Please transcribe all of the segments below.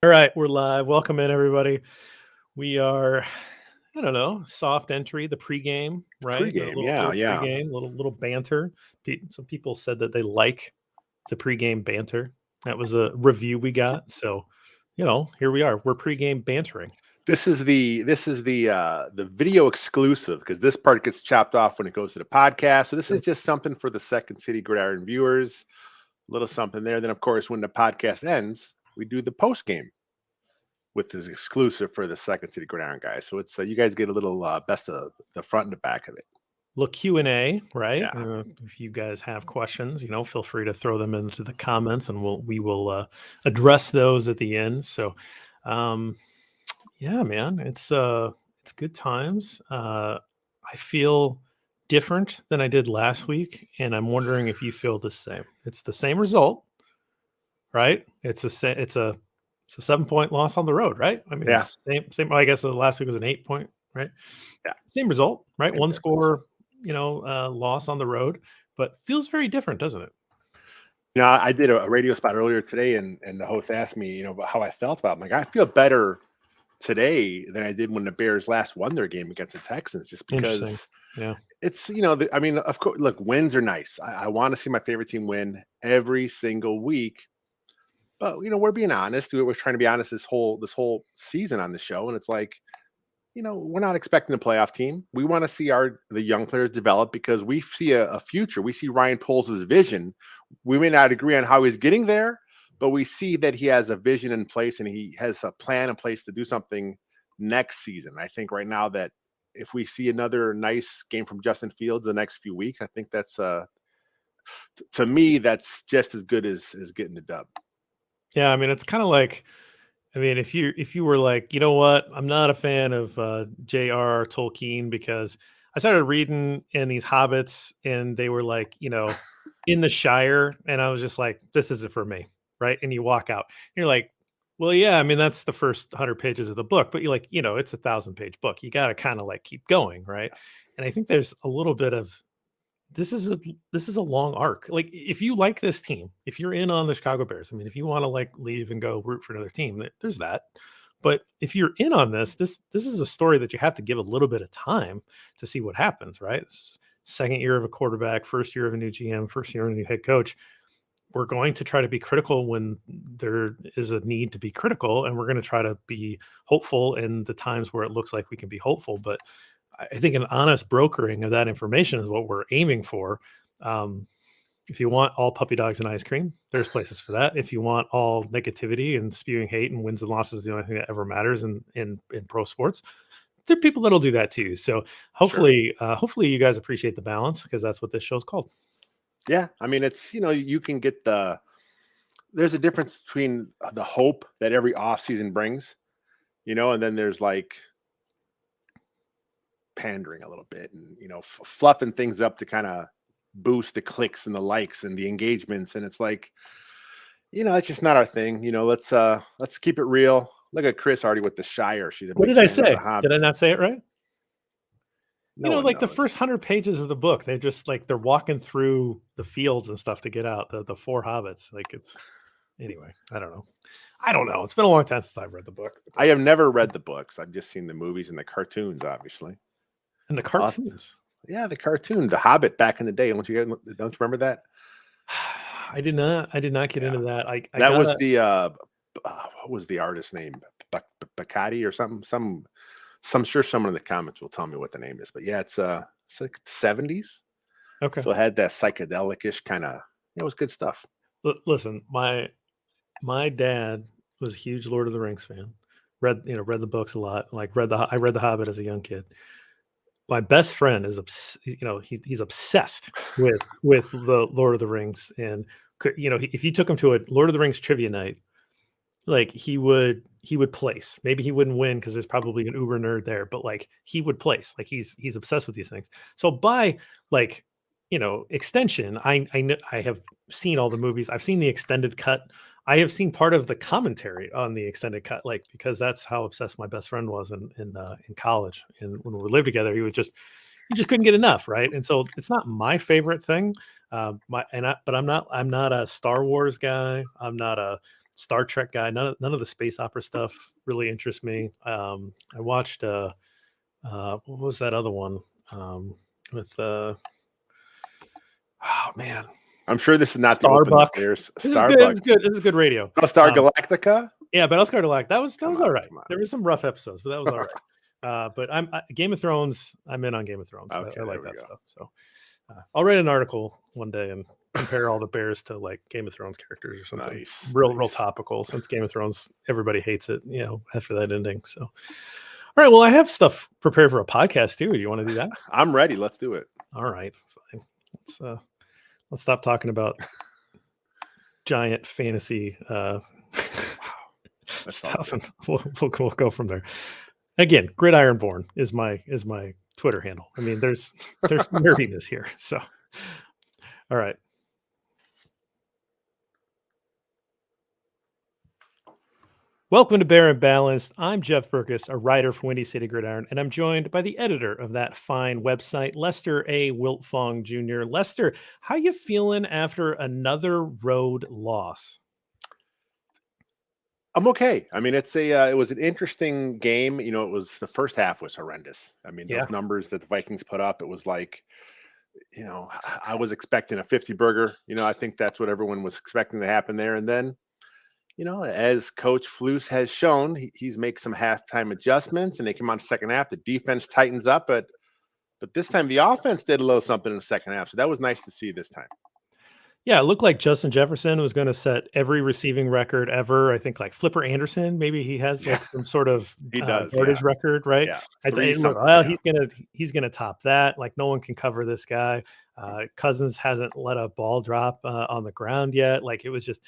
All right, we're live. Welcome in, everybody. We are, I don't know, soft entry, the pregame, right? A Pregame, little yeah. pregame, little banter. Some people said that they like the pregame banter. That was a review we got. So, here we are. We're pregame bantering. This is the video exclusive because this part gets chopped off when it goes to the podcast. So this is just something for the Second City Gridiron viewers. A little something there. Then, of course, when the podcast ends, we do the post game with this exclusive for the Second City Gridiron guys. So it's you guys get a little best of the front and the back of it. Little Q&A, right? Yeah. If you guys have questions, feel free to throw them into the comments, and we will address those at the end. So, yeah, man, it's good times. I feel different than I did last week, and I'm wondering if you feel the same. It's the same result, right? It's a 7-point loss on the road, right? I mean, Yeah. same. I guess the last week was an 8-point, right? Yeah. Same result, right? Same One difference. score, loss on the road, but feels very different, doesn't it? I did a radio spot earlier today, and the host asked me, about how I felt about it. I'm like, I feel better today than I did when the Bears last won their game against the Texans, just because Yeah. it's, of course, look, wins are nice. I want to see my favorite team win every single week. But, we're being honest. We're trying to be honest this whole season on the show. And it's like, we're not expecting a playoff team. We want to see the young players develop because we see a future. We see Ryan Poles' vision. We may not agree on how he's getting there, but we see that he has a vision in place and he has a plan in place to do something next season. I think right now that if we see another nice game from Justin Fields the next few weeks, I think that's to me, that's just as good as getting the dub. Yeah, I mean, it's kind of like, if you were like, you know what, I'm not a fan of J.R.R. Tolkien because I started reading in these hobbits and they were like, in the Shire, and I was just like, this isn't for me, right? And you walk out, and you're like, well, yeah, I mean, that's the first 100 pages of the book, but you're like, it's a 1,000-page book. You got to kind of like keep going, right? And I think there's a little bit of this is a long arc. Like, if you like this team, if you're in on the Chicago Bears, I mean, if you want to like leave and go root for another team, there's that. But if you're in on this is a story that you have to give a little bit of time to see what happens, right? Second year of a quarterback, first year of a new GM, first year of a new head coach. We're going to try to be critical when there is a need to be critical, and we're going to try to be hopeful in the times where it looks like we can be hopeful. But I think an honest brokering of that information is what we're aiming for. If you want all puppy dogs and ice cream, there's places for that. If you want all negativity and spewing hate and wins and losses, the only thing that ever matters in pro sports, there are people that'll do that too. So hopefully, hopefully you guys appreciate the balance, because that's what this show's called. Yeah. I mean, it's, you can get there's a difference between the hope that every offseason brings, and then there's like pandering a little bit and, fluffing things up to kind of boost the clicks and the likes and the engagements. And it's like, it's just not our thing. Let's keep it real. Look at Chris already with the Shire. She's a What big did I fan of say? the Hobbit. Did I not say it right? No Like the knows. first 100 pages of the book, they just like they're walking through the fields and stuff to get out the 4 hobbits. Like, it's anyway. I don't know. It's been a long time since I've read the book. I have never read the books. I've just seen the movies and the cartoons, obviously. And the cartoons. Yeah, the cartoon, The Hobbit, back in the day. Don't you remember that? I did not get into that. That was the what was the artist's name? Bacardi or something. I'm sure someone in the comments will tell me what the name is. But yeah, it's like the 70s. Okay. So it had that psychedelic-ish kind of. It was good stuff. Listen, my dad was a huge Lord of the Rings fan. Read the books a lot. Like I read The Hobbit as a young kid. My best friend is he's obsessed with the Lord of the Rings, and if you took him to a Lord of the Rings trivia night, like he would place. Maybe he wouldn't win because there's probably an uber nerd there, but like he would place. Like he's obsessed with these things. So by like extension, I know I have seen all the movies. I've seen the extended cut. I have seen part of the commentary on the extended cut, like, because that's how obsessed my best friend was in college. And when we lived together, he just couldn't get enough, right? And so it's not my favorite thing. But I'm not a Star Wars guy. I'm not a Star Trek guy. None of the space opera stuff really interests me. I watched what was that other one with oh man, I'm sure this is not the open Starbuck. Bears. This is good. This is Starbuck. good. This is good radio. Star Galactica. Yeah, Battlestar Galactica. That was Come all on, right. come on. There were some rough episodes, but that was all right. But Game of Thrones. I'm in on Game of Thrones. Okay, I like there we that go. stuff. So I'll write an article one day and compare all the Bears to like Game of Thrones characters or something. Nice, real nice. topical. Since Game of Thrones, everybody hates it. After that ending. So, all right. Well, I have stuff prepared for a podcast too. You want to do that? I'm ready. Let's do it. All right, fine. Let's stop talking about giant fantasy stuff, and we'll go from there. Again, Gridironborn is my Twitter handle. I mean, there's nerdiness here. So, all right. Welcome to Bear and Balanced. I'm Jeff Berckes, a writer for Windy City Gridiron, and I'm joined by the editor of that fine website, Lester A. Wiltfong Jr. Lester, how you feeling after another road loss? I'm okay. I mean, it was an interesting game. It was the first half was horrendous. I mean, those numbers that the Vikings put up, it was like, I was expecting a 50 burger. I think that's what everyone was expecting to happen there. And then, as Coach Flus has shown, he's make some halftime adjustments, and they come on the second half. The defense tightens up, but this time the offense did a little something in the second half. So that was nice to see this time. Yeah, it looked like Justin Jefferson was going to set every receiving record ever. I think like Flipper Anderson, maybe he has like some sort of yardage record, right? Yeah, he's gonna top that. Like no one can cover this guy. Cousins hasn't let a ball drop on the ground yet. Like it was just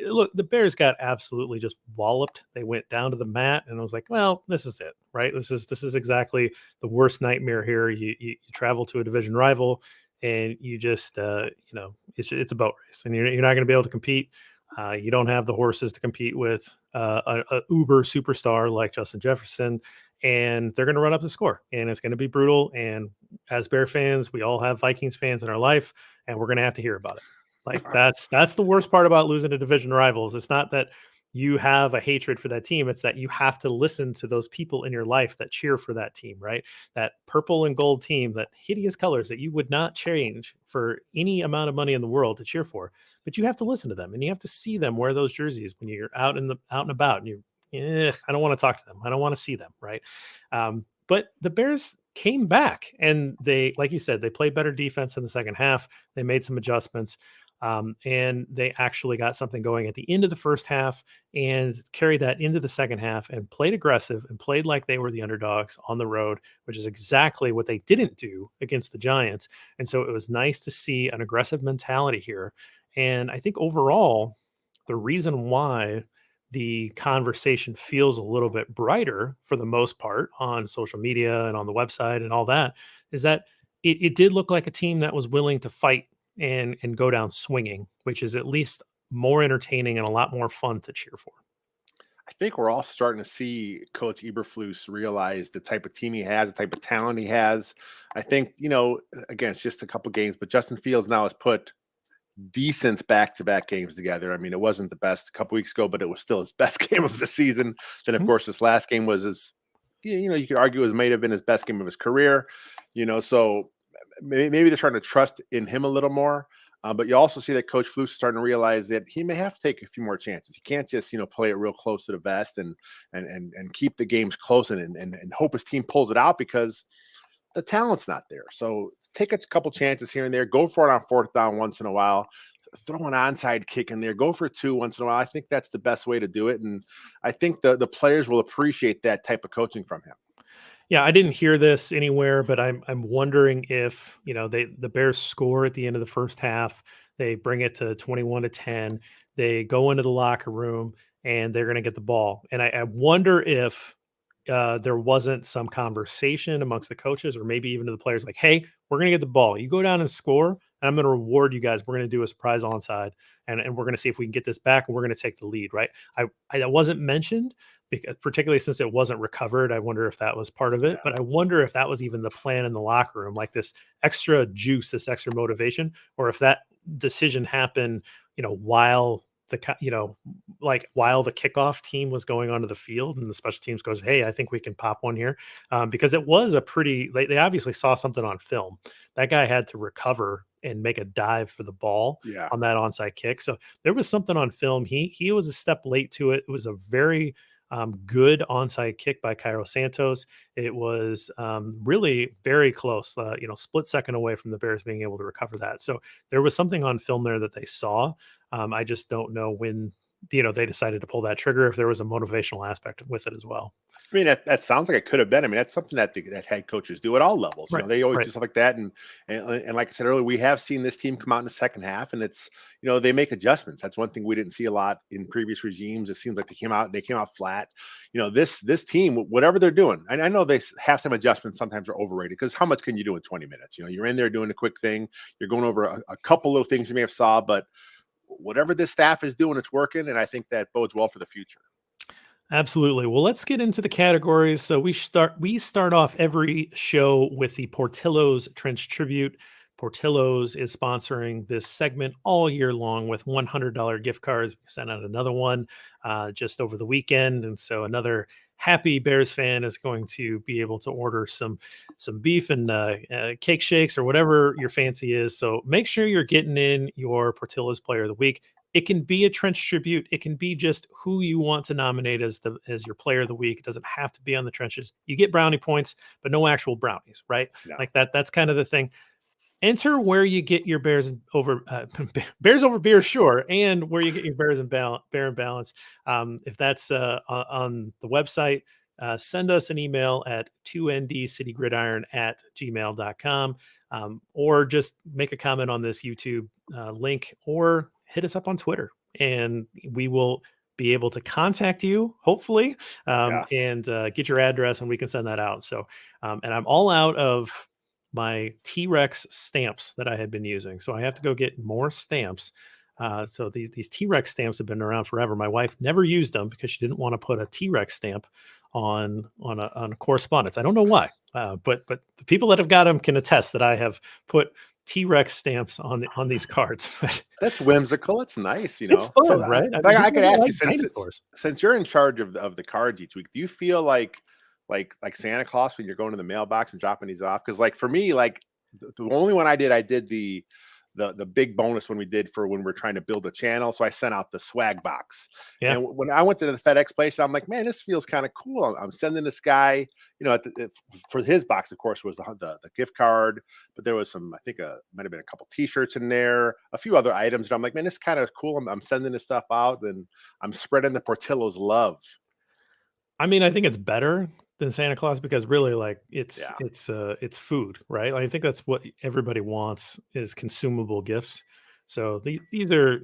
look, the Bears got absolutely just walloped. They went down to the mat, and I was like, well, this is it, right? This is exactly the worst nightmare here. You travel to a division rival, and you just it's a boat race, and you're not going to be able to compete. You don't have the horses to compete with a uber superstar like Justin Jefferson, and they're going to run up the score, and it's going to be brutal. And as Bear fans, we all have Vikings fans in our life, and we're going to have to hear about it. Like that's the worst part about losing to division rivals. It's not that you have a hatred for that team. It's that you have to listen to those people in your life that cheer for that team, right? That purple and gold team, that hideous colors that you would not change for any amount of money in the world to cheer for. But you have to listen to them, and you have to see them wear those jerseys when you're out and about, and I don't want to talk to them. I don't want to see them, right? But the Bears came back, and they, like you said, they played better defense in the second half. They made some adjustments. And they actually got something going at the end of the first half and carried that into the second half and played aggressive and played like they were the underdogs on the road, which is exactly what they didn't do against the Giants. And so it was nice to see an aggressive mentality here. And I think overall, the reason why the conversation feels a little bit brighter for the most part on social media and on the website and all that is that it did look like a team that was willing to fight and go down swinging, which is at least more entertaining and a lot more fun to cheer for. I think we're all starting to see Coach Eberflus realize the type of team he has, the type of talent he has. I think, again, it's just a couple games, but Justin Fields now has put decent back-to-back games together. I mean, it wasn't the best a couple weeks ago, but it was still his best game of the season. Then, of course, this last game was you could argue it may have been his best game of his career. So maybe they're trying to trust in him a little more. But you also see that Coach Flus is starting to realize that he may have to take a few more chances. He can't just, play it real close to the vest and keep the games close and hope his team pulls it out because the talent's not there. So take a couple chances here and there. Go for it on fourth down once in a while. Throw an onside kick in there. Go for two once in a while. I think that's the best way to do it. And I think the players will appreciate that type of coaching from him. Yeah, I didn't hear this anywhere, but I'm wondering if the Bears score at the end of the first half, they bring it to 21-10, they go into the locker room and they're going to get the ball, and I wonder if there wasn't some conversation amongst the coaches or maybe even to the players like, hey, we're going to get the ball. You go down and score, and I'm going to reward you guys. We're going to do a surprise onside, and we're going to see if we can get this back, and we're going to take the lead, right? That wasn't mentioned, because, particularly since it wasn't recovered. I wonder if that was part of it, but I wonder if that was even the plan in the locker room, like this extra juice, this extra motivation, or if that decision happened, while like while the kickoff team was going onto the field and the special teams goes, hey, I think we can pop one here, because it was a pretty. They obviously saw something on film. That guy had to recover and make a dive for the ball Yeah. on that onside kick. So there was something on film. He was a step late to it. It was a very good onside kick by Cairo Santos. It was really very close, split second away from the Bears being able to recover that. So there was something on film there that they saw. I just don't know when, they decided to pull that trigger, if there was a motivational aspect with it as well. I mean, that sounds like it could have been. I mean, that's something that head coaches do at all levels. Right. They always Right. do stuff like that. And like I said earlier, we have seen this team come out in the second half, and it's they make adjustments. That's one thing we didn't see a lot in previous regimes. It seems like they came out flat. This team, whatever they're doing, and I know they halftime adjustments sometimes are overrated, because how much can you do in 20 minutes? You're in there doing a quick thing. You're going over a couple little things you may have saw, but whatever this staff is doing, it's working, and I think that bodes well for the future. Absolutely. Well, let's get into the categories. So we start off every show with the Portillo's Trench Tribute. Portillo's is sponsoring this segment all year long with $100 gift cards. We sent out another one just over the weekend, and so another happy Bears fan is going to be able to order some beef and cake shakes or whatever your fancy is. So make sure you're getting in your Portillo's Player of the Week. It can be a trench tribute. It can be just who you want to nominate as your player of the week. It doesn't have to be on the trenches. You get brownie points, but no actual brownies, right? No. Like that. That's kind of the thing. Enter where you get your Bears over Bears over beer, sure, and where you get your Bears and Bear and Balance. If that's on the website, send us an email at 2ndcitygridiron@gmail.com, or just make a comment on this YouTube link, or hit us up on Twitter, and we will be able to contact you, hopefully, Yeah. and get your address, and we can send that out. So, and I'm all out of my T-Rex stamps that I had been using, so I have to go get more stamps. So these T-Rex stamps have been around forever. My wife never used them because she didn't want to put a T-Rex stamp on a correspondence. I don't know why, but the people that have got them can attest that I have put T-Rex stamps on these cards. That's whimsical. It's nice, It's So fun, right? I if mean, who I could doesn't ask you, like dinosaurs? since you're in charge of the cards each week, do you feel like Santa Claus when you're going to the mailbox and dropping these off? Because like for me, like the only one I did the big bonus when we did for when we're trying to build a channel. So I sent out the swag box. Yeah. And when I went to the FedEx place, I'm like, man, this feels kind of cool. I'm sending this guy, for his box, of course, was the gift card, but there was some, I think, might have been a couple T-shirts in there, a few other items. And I'm like, man, this is kind of cool. I'm sending this stuff out, and I'm spreading the Portillo's love. I mean, I think it's better than Santa Claus because really, like, it's Yeah. it's food, right? Like, I think that's what everybody wants is consumable gifts. So these are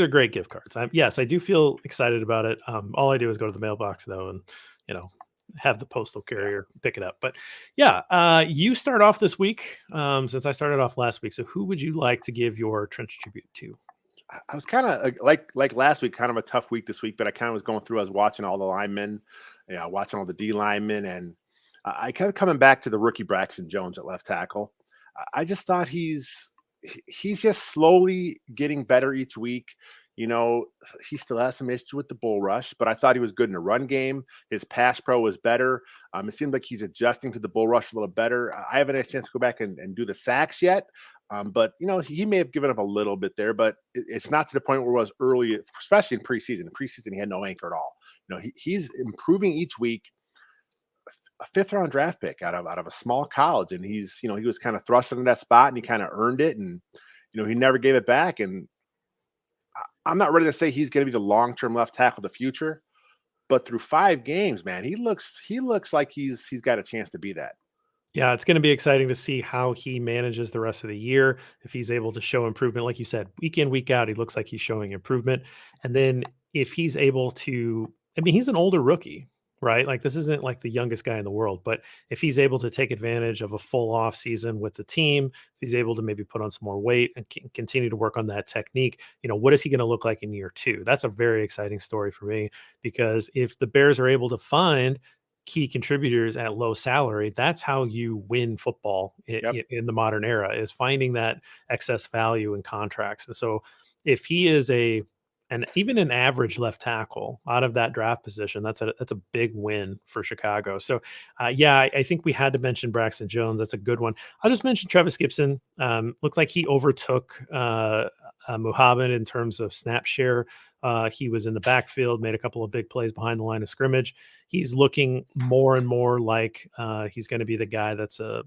great gift cards. Yes, I do feel excited about it. All I do is go to the mailbox though, and you know, have the postal Yeah. carrier pick it up. But yeah, you start off this week, since I started off last week. So who would you like to give your trench tribute to? I was kind of like last week, kind of a tough week this week, but I kind of was going through. I was watching all the linemen, watching all the D linemen, and I kept coming back to the rookie Braxton Jones at left tackle. I just thought he's just slowly getting better each week. He still has some issues with the bull rush, but I thought he was good in the run game. His pass pro was better. It seemed like he's adjusting to the bull rush a little better. I haven't had a chance to go back and do the sacks yet. But he may have given up a little bit there, but it's not to the point where it was early, especially in preseason. In preseason, he had no anchor at all. He's improving each week. A fifth round draft pick out of a small college, and he was kind of thrust into that spot, and he kind of earned it, and he never gave it back. And I'm not ready to say he's going to be the long term left tackle of the future, but through 5 games, man, he looks like he's got a chance to be that. Yeah, it's going to be exciting to see how he manages the rest of the year. If he's able to show improvement, like you said, week in, week out, he looks like he's showing improvement. And then if he's able to, I mean, he's an older rookie, right? Like this isn't like the youngest guy in the world, but if he's able to take advantage of a full off season with the team, if he's able to maybe put on some more weight and continue to work on that technique, what is he going to look like in year 2? That's a very exciting story for me, because if the Bears are able to find key contributors at low salary, that's how you win football Yep. in the modern era, is finding that excess value in contracts. And so if he is a and even an average left tackle out of that draft position. That's a big win for Chicago. So, yeah, I think we had to mention Braxton Jones. That's a good one. I'll just mention Travis Gibson. Looked like he overtook Muhammad in terms of snap share. He was in the backfield, made a couple of big plays behind the line of scrimmage. He's looking more and more like he's going to be the guy that's the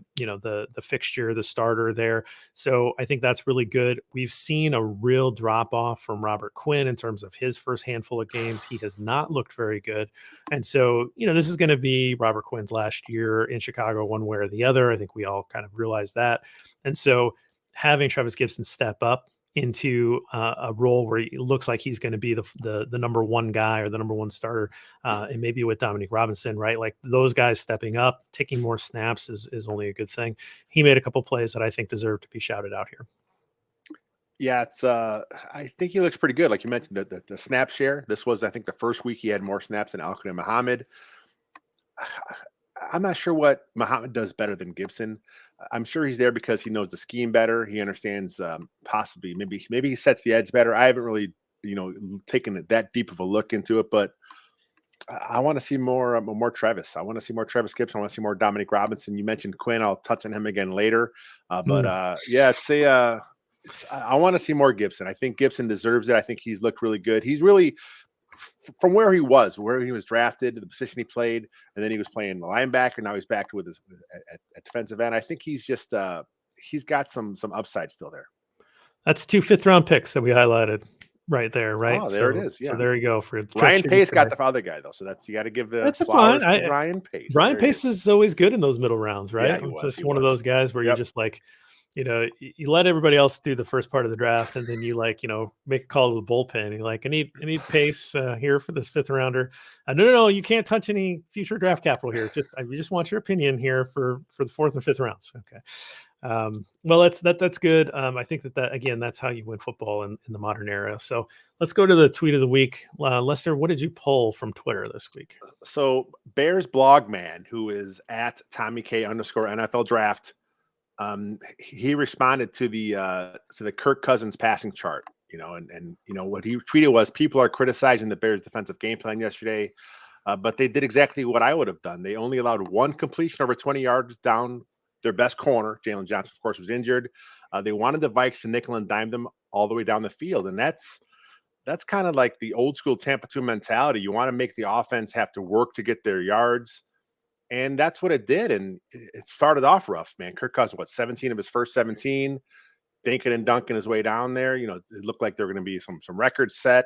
fixture, the starter there. So I think that's really good. We've seen a real drop off from Robert Quinn in terms of his first handful of games. He has not looked very good. And so, this is going to be Robert Quinn's last year in Chicago, one way or the other. I think we all kind of realize that. And so having Travis Gibson step up into a role where it looks like he's going to be the number one guy or the number one starter, and maybe with Dominique Robinson, right? Like those guys stepping up, taking more snaps is only a good thing. He made a couple plays that I think deserve to be shouted out here. Yeah, it's I think he looks pretty good. Like you mentioned, the snap share. This was, I think, the first week he had more snaps than Al-Quadin Muhammad. I'm not sure what Muhammad does better than Gibson. I'm sure he's there because he knows the scheme better. He understands possibly maybe he sets the edge better. I haven't really taken it that deep of a look into it, but I want to see more Travis. I want to see more Travis Gibson. I want to see more Dominique Robinson. You mentioned Quinn. I'll touch on him again later. Yeah, I want to see more Gibson. I think Gibson deserves it. I think he's looked really good. He's really, from where he was drafted, the position he played, and then he was playing the linebacker. Now he's back with his at defensive end. I think he's just he's got some upside still there. That's 2 5th-round picks that we highlighted right there, right? Oh, there it is. Yeah. So there you go. For Ryan Pace got the other guy though, so you got to give the flowers to Ryan Pace. Ryan Pace is always good in those middle rounds, right? Yeah, he was. It's one of those guys where you just like, you let everybody else do the first part of the draft, and then you make a call to the bullpen. You're like, I need Pace here for this 5th rounder. No, you can't touch any future draft capital here. We just want your opinion here for the 4th and 5th rounds. Okay. Well, that's good. I think that again, that's how you win football in the modern era. So let's go to the tweet of the week. Lester, what did you pull from Twitter this week? So Bears blog man, who is at Tommy K_NFL draft, he responded to the Kirk Cousins passing chart, and what he tweeted was, people are criticizing the Bears defensive game plan yesterday, but they did exactly what I would have done. They only allowed one completion over 20 yards down their best corner. Jalen Johnson, of course, was injured. They wanted the Vikes to nickel and dime them all the way down the field. And that's kind of like the old school Tampa 2 mentality. You want to make the offense have to work to get their yards. And that's what it did. And it started off rough, man. Kirk Cousins, 17 of his first 17, dinking and dunking his way down there. It looked like there were going to be some records set.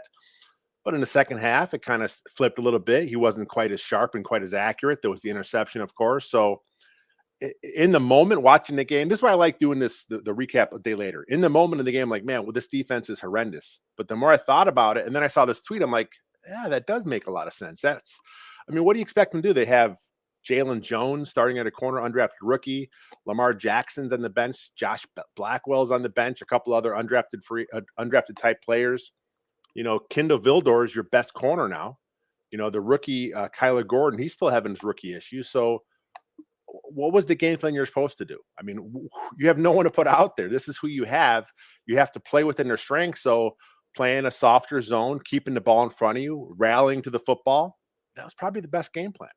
But in the second half, it kind of flipped a little bit. He wasn't quite as sharp and quite as accurate. There was the interception, of course. So in the moment watching the game, this is why I like doing this, the recap a day later. In the moment of the game, like, man, this defense is horrendous. But the more I thought about it, and then I saw this tweet, I'm like, yeah, that does make a lot of sense. What do you expect them to do? They have Jalen Jones starting at a corner, undrafted rookie. Lamar Jackson's on the bench. Josh Blackwell's on the bench. A couple other undrafted type players. Kendall Vildor is your best corner now. The rookie Kyler Gordon, he's still having his rookie issues. So what was the game plan you're supposed to do? You have no one to put out there. This is who you have. You have to play within their strengths. So playing a softer zone, keeping the ball in front of you, rallying to the football, that was probably the best game plan.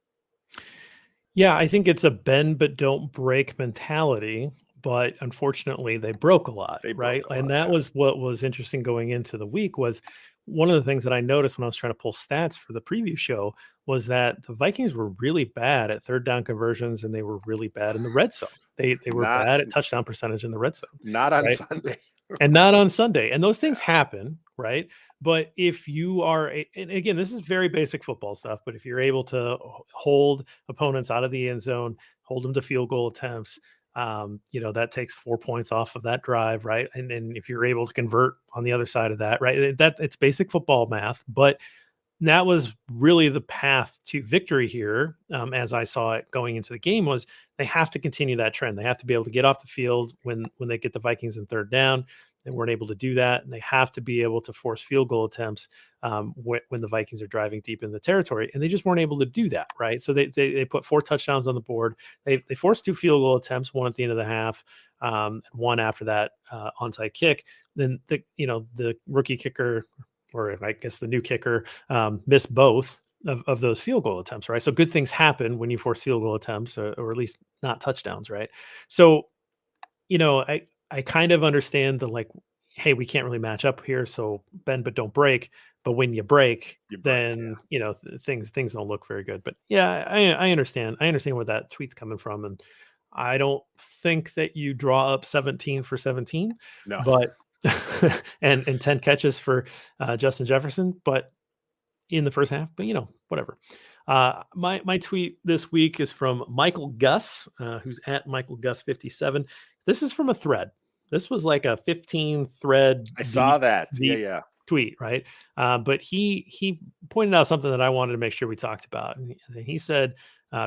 Yeah, I think it's a bend but don't break mentality, but unfortunately they broke a lot, right? And that was what was interesting going into the week. Was one of the things that I noticed when I was trying to pull stats for the preview show was that the Vikings were really bad at 3rd down conversions, and they were really bad in the red zone. They were bad at touchdown percentage in the red zone. Not on Sunday. And not on Sunday. And those things happen, right? But if you are, and again, this is very basic football stuff, but if you're able to hold opponents out of the end zone, hold them to field goal attempts, that takes 4 points off of that drive, right? And then if you're able to convert on the other side of that, right, that it's basic football math, but that was really the path to victory here. As I saw it going into the game, was they have to continue that trend. They have to be able to get off the field when they get the Vikings in 3rd down. They weren't able to do that. And they have to be able to force field goal attempts when the Vikings are driving deep in the territory. And they just weren't able to do that, right? So they put 4 touchdowns on the board. They forced 2 field goal attempts, one at the end of the half, and one after that onside kick. Then the rookie kicker, or I guess the new kicker, missed both of those field goal attempts, right? So good things happen when you force field goal attempts, or at least not touchdowns, right? So, I kind of understand the like, hey, we can't really match up here, so bend but don't break. But when you break, You break, yeah. then things don't look very good. But yeah, I understand. I understand where that tweet's coming from, and I don't think that you draw up 17 for 17, No, but and 10 catches for Justin Jefferson, but in the first half. But whatever. My tweet this week is from Michael Gus, who's at Michael Gus 57. This is from a thread. This was like a 15 thread I saw that. Yeah, deep yeah. tweet, right? But he pointed out something that I wanted to make sure we talked about. And he said,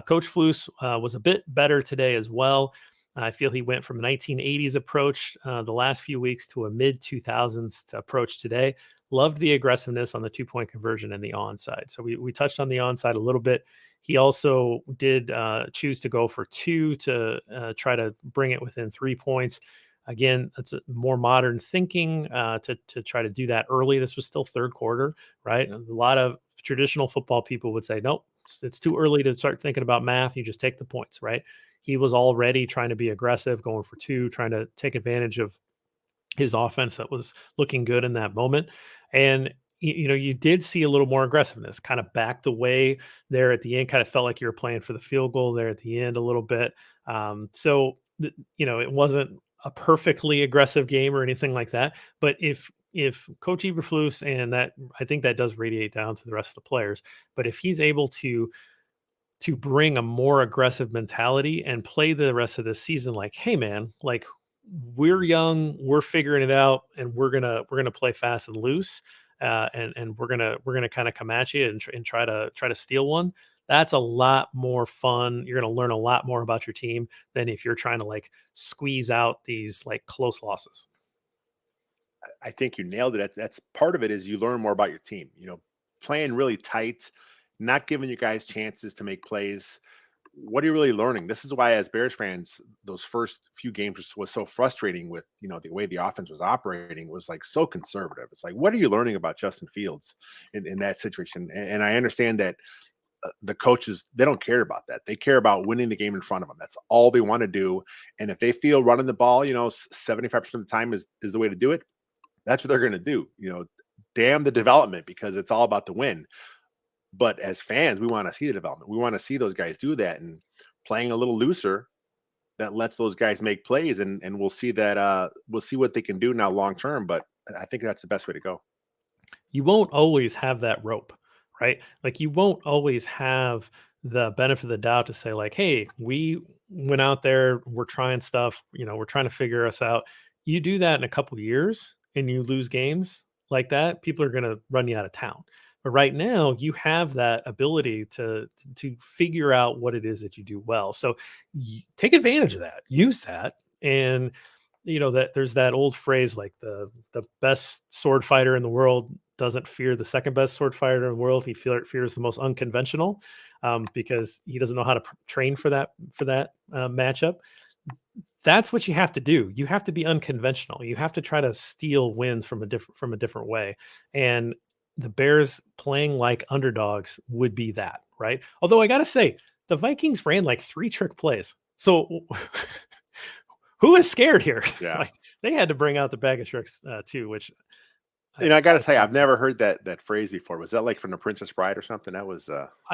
Coach Flus was a bit better today as well. I feel he went from a 1980s approach the last few weeks to a mid 2000s approach today. Loved the aggressiveness on the 2-point conversion and the onside. So we touched on the onside a little bit. He also did choose to go for 2 to try to bring it within 3 points. Again, that's a more modern thinking to try to do that early. This was still third quarter, right? A lot of traditional football people would say, nope, it's too early to start thinking about math. You just take the points, right? He was already trying to be aggressive, going for 2, trying to take advantage of his offense that was looking good in that moment. And you did see a little more aggressiveness, kind of backed away there at the end, kind of felt like you were playing for the field goal there at the end a little bit. It wasn't a perfectly aggressive game or anything like that. But if Coach Eberflus, and that I think that does radiate down to the rest of the players, but if he's able to bring a more aggressive mentality and play the rest of the season like, hey man, like we're young, we're figuring it out, and we're gonna play fast and loose, and we're gonna kind of come at you and try to steal one. That's a lot more fun. You're gonna learn a lot more about your team than if you're trying to like squeeze out these like close losses. I think you nailed it. That's part of it is you learn more about your team. Playing really tight, not giving you guys chances to make plays. What are you really learning? This is why, as Bears fans, those first few games was so frustrating with the way the offense was operating was like so conservative. It's like, what are you learning about Justin Fields in that situation? And I understand that the coaches, they don't care about that. They care about winning the game in front of them. That's all they want to do. And if they feel running the ball, 75% of the time is the way to do it, that's what they're going to do. Damn the development, because it's all about the win. But as fans, we want to see the development. We want to see those guys do that, and playing a little looser that lets those guys make plays, and we'll see that we'll see what they can do now long term. But I think that's the best way to go. You won't always have that rope, right? Like you won't always have the benefit of the doubt to say like, hey, we went out there, we're trying stuff, we're trying to figure us out. You do that in a couple years and you lose games like that, people are going to run you out of town. But right now, you have that ability to figure out what it is that you do well. So take advantage of that, use that, and that there's that old phrase like the best sword fighter in the world doesn't fear the second best sword fighter in the world. He fears the most unconventional, because he doesn't know how to train for that matchup. That's what you have to do. You have to be unconventional. You have to try to steal wins from a different way. And the Bears playing like underdogs would be that, right? Although I got to say, the Vikings ran like 3 trick plays. So who is scared here? Yeah. Like they had to bring out the bag of tricks too, which I got to say, I've never heard that phrase before. Was that like from The Princess Bride or something? That was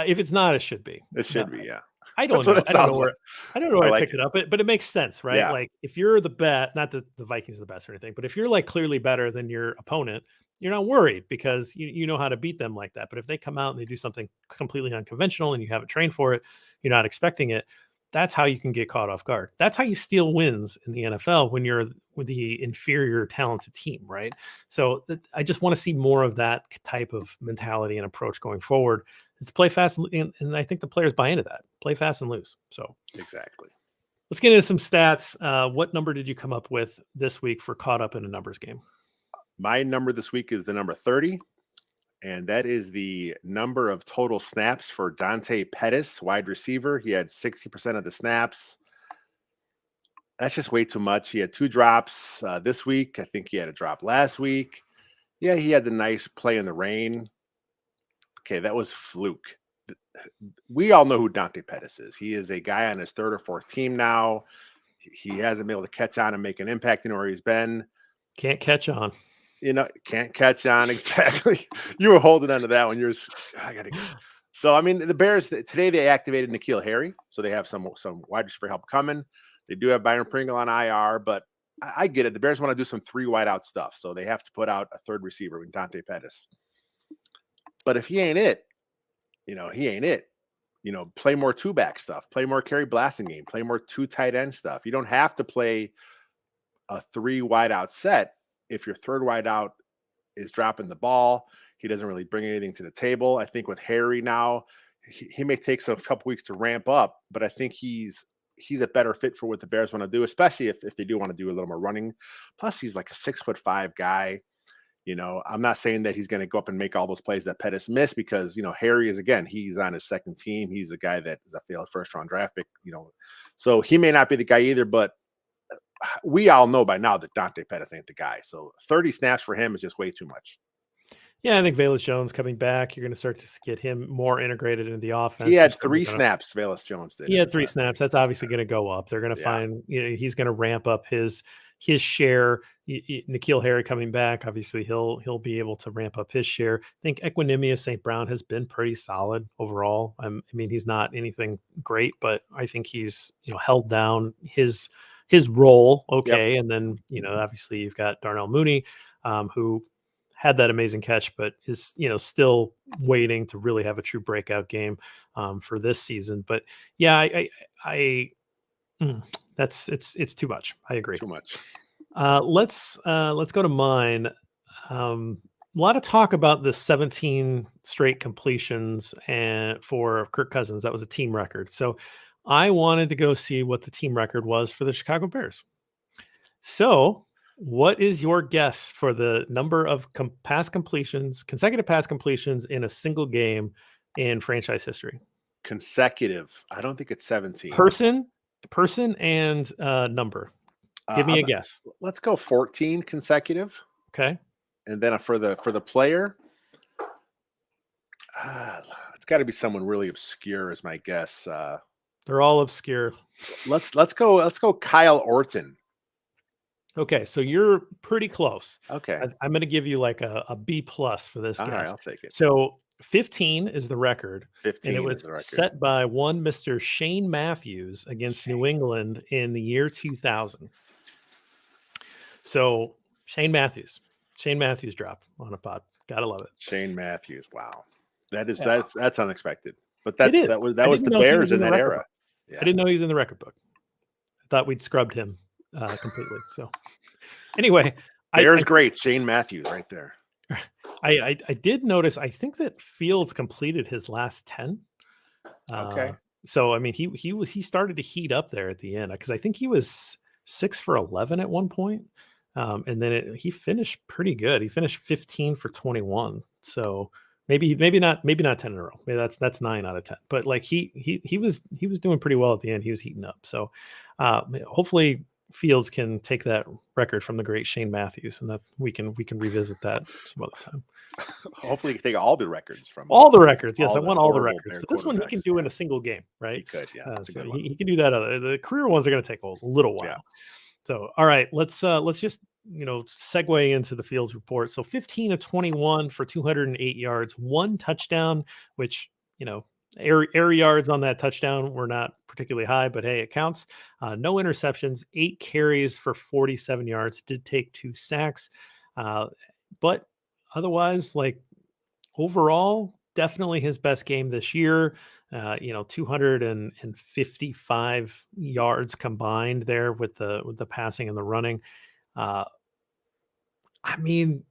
if it's not, it should be. it should be, yeah. I don't That's what know. it sounds like. I don't know I where I like picked it. it up, but it makes sense, right? Yeah. Like if you're the bet, not that the Vikings are the best or anything, but if you're like clearly better than your opponent, you're not worried because you know how to beat them like that. But if they come out and they do something completely unconventional and you haven't trained for it, you're not expecting it. That's how you can get caught off guard. That's how you steal wins in the NFL when you're with the inferior talented team, right? So I just want to see more of that type of mentality and approach going forward. It's play fast, and I think the players buy into that. Play fast and lose. So Exactly. let's get into some stats. What number did you come up with this week for caught up in a numbers game? My number this week is the number 30, and that is the number of total snaps for Dante Pettis, wide receiver. He had 60% of the snaps. That's just way too much. He had 2 drops this week. I think he had a drop last week. Yeah, he had the nice play in the rain. Okay, that was fluke. We all know who Dante Pettis is. He is a guy on his third or fourth team now. He hasn't been able to catch on and make an impact in where he's been. Can't catch on. Can't catch on exactly. You were holding on to that one. I gotta. So I mean, the Bears today they activated N'Keal Harry, so they have some wide receiver help coming. They do have Byron Pringle on IR, but I get it. The Bears want to do some 3 wide out stuff, so they have to put out a third receiver with Dante Pettis. But if he ain't it, he ain't it. Play more 2-back stuff, play more Kerry Blasingame, play more 2 tight end stuff. You don't have to play a 3 wide out set if your third wide out is dropping the ball. He doesn't really bring anything to the table. I think with Harry now, he may take a couple weeks to ramp up, but I think he's a better fit for what the Bears want to do, especially if they do want to do a little more running. Plus, he's like a 6'5" guy. I'm not saying that he's going to go up and make all those plays that Pettis missed because, Harry is, again, he's on his second team. He's a guy that is a failed first-round draft pick, So he may not be the guy either, but we all know by now that Dante Pettis ain't the guy. So 30 snaps for him is just way too much. Yeah, I think Velus Jones coming back, you're going to start to get him more integrated into the offense. He had 3 snaps, Velus Jones did. He had 3 snaps. That's obviously going to go up. They're going to find, he's going to ramp up his share. N'Keal Harry coming back, obviously he'll be able to ramp up his share. I think Equinemius St. Brown has been pretty solid overall. I mean, he's not anything great, but I think he's held down his role okay. Yep. And then obviously you've got Darnell Mooney, who had that amazing catch, but is still waiting to really have a true breakout game for this season. But yeah, it's too much. I agree. Too much. Let's go to mine. A lot of talk about the 17 straight completions and for Kirk Cousins. That was a team record. So I wanted to go see what the team record was for the Chicago Bears. So what is your guess for the number of consecutive pass completions in a single game in franchise history? Consecutive. I don't think it's 17. Person and number. Give me a guess. Let's go 14 consecutive. Okay. And then for the player, it's got to be someone really obscure, is my guess. They're all obscure. Let's go Kyle Orton. Okay, so you're pretty close. Okay. I'm going to give you like a B+ for this. All right, I'll take it. So 15 is the record. 15 and it was set by one Mr. Shane Matthews against New England in the year 2000. So Shane Matthews dropped on a pod. Gotta love it. Shane Matthews. Wow. That's unexpected. But that was the Bears in that era. Yeah. I didn't know he was in the record book. I thought we'd scrubbed him completely. So anyway, Bears great. Shane Matthews right there. I did notice, I think that Fields completed his last 10. Okay. So I mean, he started to heat up there at the end because I think he was 6 for 11 at one point. And then he finished pretty good. He finished 15 for 21. So maybe not 10 in a row. Maybe that's 9 out of 10. But like he was doing pretty well at the end. He was heating up. So hopefully Fields can take that record from the great Shane Matthews, and that we can revisit that some other time. Hopefully he can take all the records from all the records. Yes, I want all the records. But this one he can do in a single game, right? He could, yeah. That's a good one. He can do that. The career ones are going to take a little while. Yeah. So, all right, let's just segue into the Fields report. So 15 of 21 for 208 yards, 1 touchdown, which air yards on that touchdown were not particularly high, but hey, it counts. No interceptions, 8 carries for 47 yards, did take 2 sacks. But otherwise, like overall, definitely his best game this year. 255 yards combined there with the passing and the running. I mean,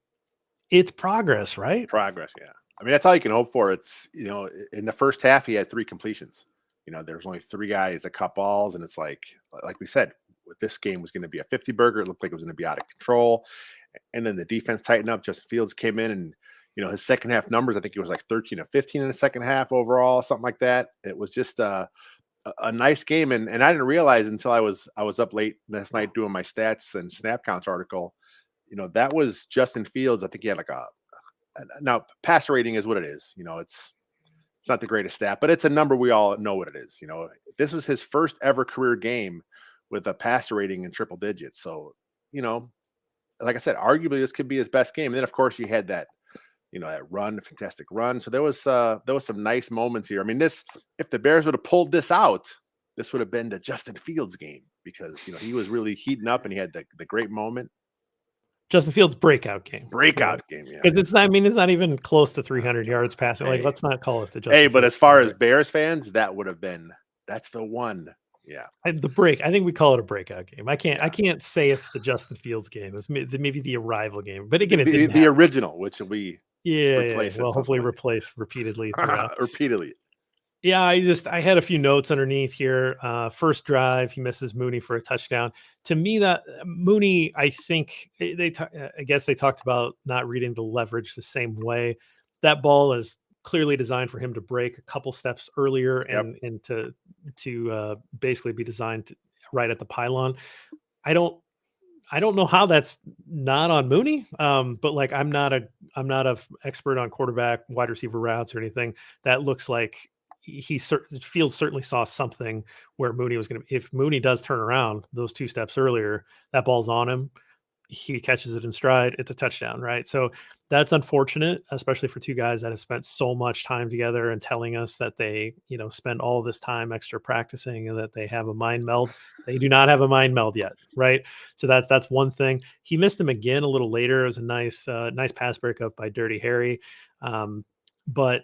it's progress, right? Progress, yeah. I mean, that's all you can hope for. It's, in the first half, he had 3 completions. There was only 3 guys that caught balls, and it's like we said, this game was going to be a 50 burger. It looked like it was going to be out of control. And then the defense tightened up. Justin Fields came in, and his second half numbers, I think it was like 13 of 15 in the second half overall, something like that. It was just a nice game, and I didn't realize until I was up late last night doing my stats and snap counts article that was Justin Fields. I think he had like now passer rating is what it is. It's not the greatest stat, but it's a number we all know what it is. This was his first ever career game with a passer rating in triple digits. So, you know, like I said, arguably this could be his best game. And then of course you had that, that run, fantastic run. So there was some nice moments here. I mean, if the Bears would have pulled this out, this would have been the Justin Fields game because he was really heating up and he had the great moment. Justin Fields breakout game. Yeah. Because it's not even close to 300 yards passing. Like, let's not call it the Justin But Fields as far game. as Bears fans, that's the one. Yeah. I think we call it a breakout game. I can't say it's the Justin Fields game. It's maybe the arrival game. But again, the original, which we replace. Well, hopefully replace repeatedly throughout. Repeatedly. Yeah, I had a few notes underneath here. First drive, he misses Mooney for a touchdown. To me, that Mooney, I think I guess they talked about not reading the leverage the same way. That ball is clearly designed for him to break a couple steps earlier and to basically be designed right at the pylon. I don't know how that's not on Mooney. But like I'm not a expert on quarterback, wide receiver routes or anything. That looks like Fields certainly saw something where Mooney was going to, if Mooney does turn around those 2 steps earlier, that ball's on him. He catches it in stride. It's a touchdown, right? So that's unfortunate, especially for 2 guys that have spent so much time together and telling us that they, spend all this time extra practicing and that they have a mind meld. They do not have a mind meld yet, right? So that's one thing. He missed him again a little later. It was a nice pass breakup by Dirty Harry. But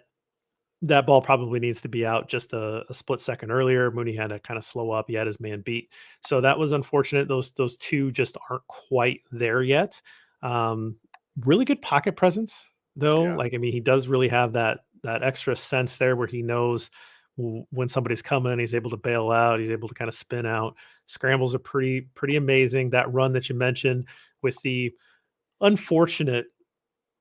that ball probably needs to be out just a split second earlier. Mooney had to kind of slow up. He had his man beat. So that was unfortunate. Those 2 just aren't quite there yet. Really good pocket presence though. Yeah. Like, I mean, he does really have that extra sense there where he knows when somebody's coming, he's able to bail out. He's able to kind of spin out. Scrambles are pretty amazing. That run that you mentioned with the unfortunate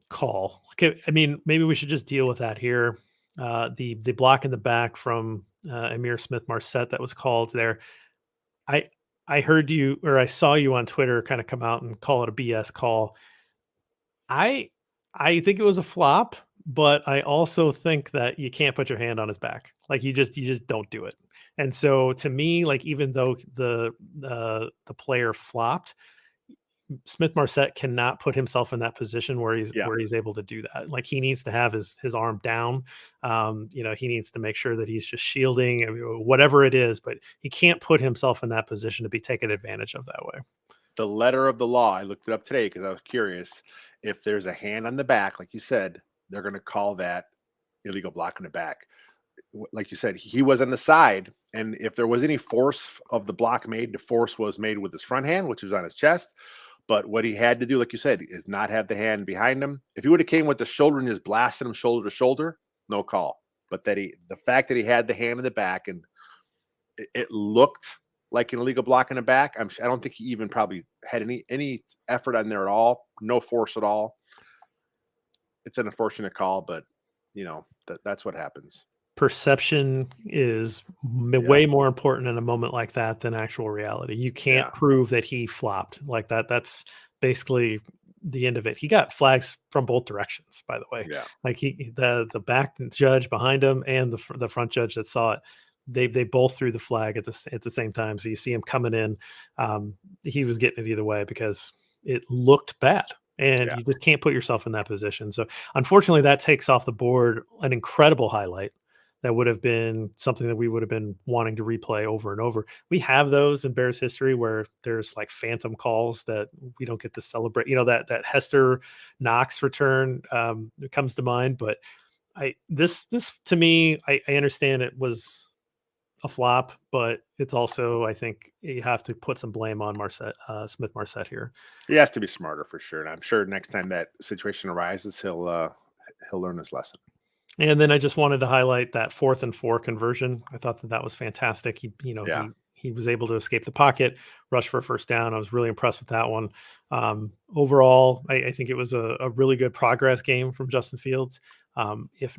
call. Okay, I mean, maybe we should just deal with that here. The block in the back from Amir Smith-Marset that was called there. I heard you, or I saw you on Twitter kind of come out and call it a BS call. I think it was a flop, but I also think that you can't put your hand on his back. Like you just don't do it. And so to me, like even though the player flopped, Smith-Marset cannot put himself in that position where he's able to do that. Like he needs to have his arm down. He needs to make sure that he's just shielding, whatever it is, but he can't put himself in that position to be taken advantage of that way. The letter of the law, I looked it up today because I was curious. If there's a hand on the back, like you said, they're going to call that illegal block in the back. Like you said, he was on the side. And if there was any force of the block made, the force was made with his front hand, which was on his chest. But what he had to do, like you said, is not have the hand behind him. If he would have came with the shoulder and just blasted him shoulder to shoulder, no call. But the fact that he had the hand in the back and it looked like an illegal block in the back, I don't think he even probably had any effort on there at all. No force at all. It's an unfortunate call, but that's what happens. Perception is way more important in a moment like that than actual reality. You can't prove that he flopped like that. That's basically the end of it. He got flags from both directions, by the way. Yeah. Like the back judge behind him and the front judge that saw it, they both threw the flag at the same time. So you see him coming in. He was getting it either way because it looked bad. And you just can't put yourself in that position. So unfortunately, that takes off the board an incredible highlight. That would have been something that we would have been wanting to replay over and over. We have those in Bears history where there's like phantom calls that we don't get to celebrate. That Hester Knox return comes to mind. But this to me, I understand it was a flop, but it's also, I think you have to put some blame on Smith-Marset here. He has to be smarter for sure. And I'm sure next time that situation arises, he'll learn his lesson. And then I just wanted to highlight that 4th and 4 conversion. I thought that was fantastic. He was able to escape the pocket, rush for a first down. I was really impressed with that one. Overall, I think it was a really good progress game from Justin Fields.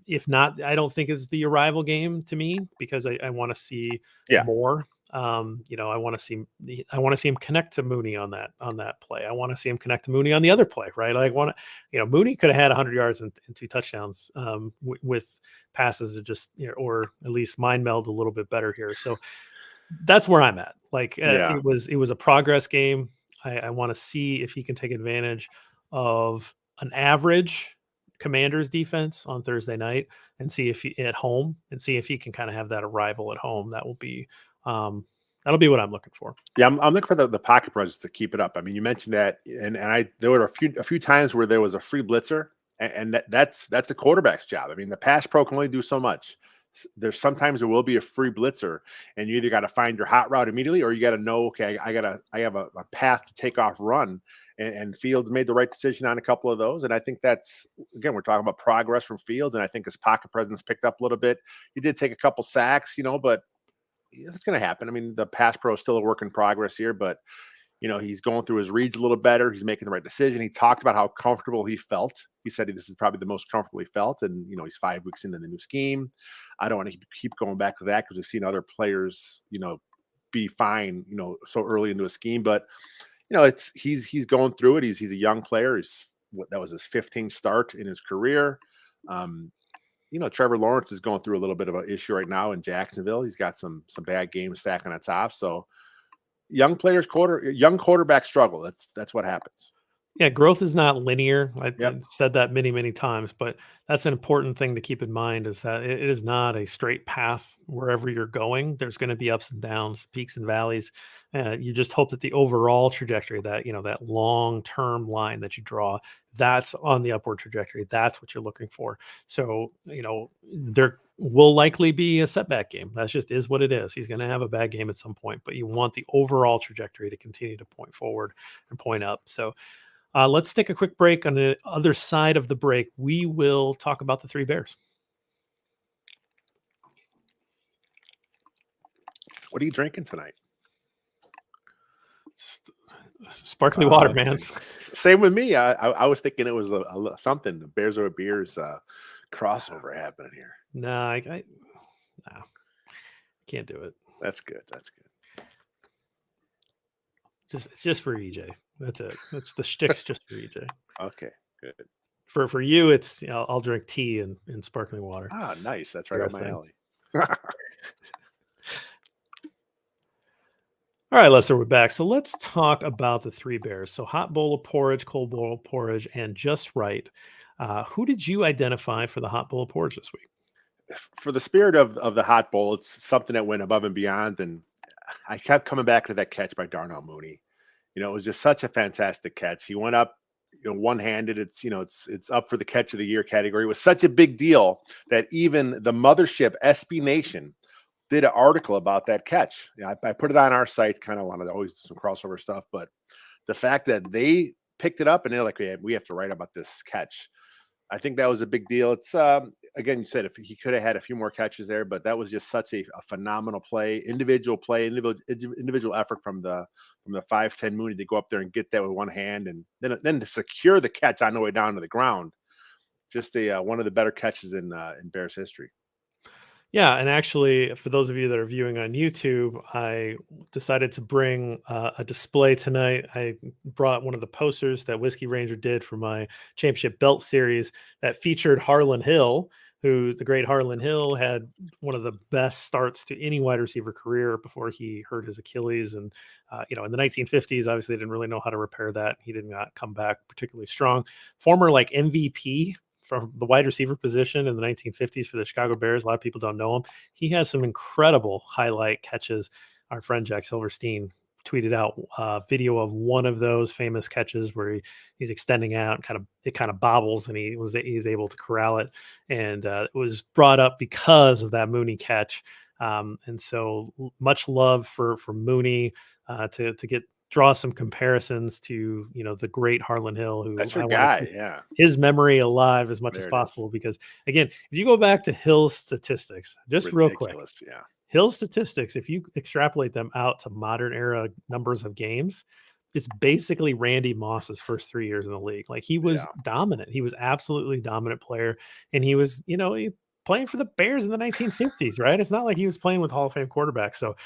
If not, I don't think it's the arrival game to me because I want to see more. I want to see him connect to Mooney on that play. I want to see him connect to Mooney on the other play, right? I want to, Mooney could have had 100 yards and 2 touchdowns with passes that just, or at least mind meld a little bit better here. So that's where I'm at. Like Yeah. it was a progress game. I want to see if he can take advantage of an average Commanders defense on Thursday night and see if he at home and see if he can kind of have that arrival at home. That'll be what I'm looking for. Yeah, I'm looking for the pocket presence to keep it up. I mean, you mentioned that, and there were a few times where there was a free blitzer, and that's the quarterback's job. I mean, the pass pro can only do so much. There's sometimes there will be a free blitzer, and you either got to find your hot route immediately, or you got to know, okay, I have a path to take off, run, and Fields made the right decision on a couple of those, and I think that's, again, we're talking about progress from Fields, and I think his pocket presence picked up a little bit. He did take a couple sacks, but it's going to happen. I mean, the pass pro is still a work in progress here, but he's going through his reads a little better. He's making the right decision. He talked about how comfortable he felt. He said this is probably the most comfortable he felt, and he's 5 weeks into the new scheme. I don't want to keep going back to that because we've seen other players, be fine, so early into a scheme. But he's going through it. He's a young player. That was his 15th start in his career. Trevor Lawrence is going through a little bit of an issue right now in Jacksonville. He's got some bad games stacking on top. So young quarterback struggle. That's what happens. Yeah, growth is not linear. I've Yep. said that many, many times, but that's an important thing to keep in mind is that it is not a straight path wherever you're going. There's going to be ups and downs, peaks and valleys. You just hope that the overall trajectory, that long-term line that you draw, that's on the upward trajectory. That's what you're looking for. So, there will likely be a setback game. That just is what it is. He's going to have a bad game at some point, but you want the overall trajectory to continue to point forward and point up. So, let's take a quick break. On the other side of the break, we will talk about the Three Bears. What are you drinking tonight? Just sparkly water, Okay. man. Same with me. I was thinking it was something. The Bears Over Beers crossover happening here. No, I can't do it. That's good. That's good. It's just for EJ. That's it. That's the shtick's just for EJ. Okay, good. For you, it's I'll drink tea and sparkling water. Ah, nice. That's right up my alley. All right, Lester, we're back. So let's talk about the Three Bears. So hot bowl of porridge, cold bowl of porridge, and just right. Who did you identify for the hot bowl of porridge this week? For the spirit of the hot bowl, it's something that went above and beyond. And I kept coming back to that catch by Darnell Mooney. It was just such a fantastic catch. He went up, one-handed. It's up for the catch of the year category. It was such a big deal that even the mothership SB Nation did an article about that catch. I put it on our site, kind of wanted to always do some crossover stuff, but the fact that they picked it up and they're like, we have to write about this catch. I think that was a big deal. It's again, you said if he could have had a few more catches there, but that was just such a phenomenal individual effort from the 5'10" Mooney to go up there and get that with one hand, and then to secure the catch on the way down to the ground. Just one of the better catches in Bears history. Yeah, and actually, for those of you that are viewing on YouTube, I decided to bring a display tonight. I brought one of the posters that Whiskey Ranger did for my championship belt series that featured Harlan Hill, who the great Harlan Hill had one of the best starts to any wide receiver career before he hurt his Achilles. And, in the 1950s, obviously didn't really know how to repair that. He did not come back particularly strong. Former MVP from the wide receiver position in the 1950s for the Chicago Bears. A lot of people don't know him. He has some incredible highlight catches. Our friend Jack Silverstein tweeted out a video of one of those famous catches where he's extending out, it kind of bobbles, and he's able to corral it. And it was brought up because of that Mooney catch. And so much love for Mooney to draw some comparisons to the great Harlan Hill, who That's your I want guy. to keep Yeah, his memory alive as much as possible. Because again, if you go back to Hill's statistics, just real quick, yeah. Hill's statistics, if you extrapolate them out to modern era numbers of games, it's basically Randy Moss's first 3 years in the league. Like he was dominant. He was absolutely dominant player. And he was, playing for the Bears in the 1950s, right? It's not like he was playing with Hall of Fame quarterbacks. So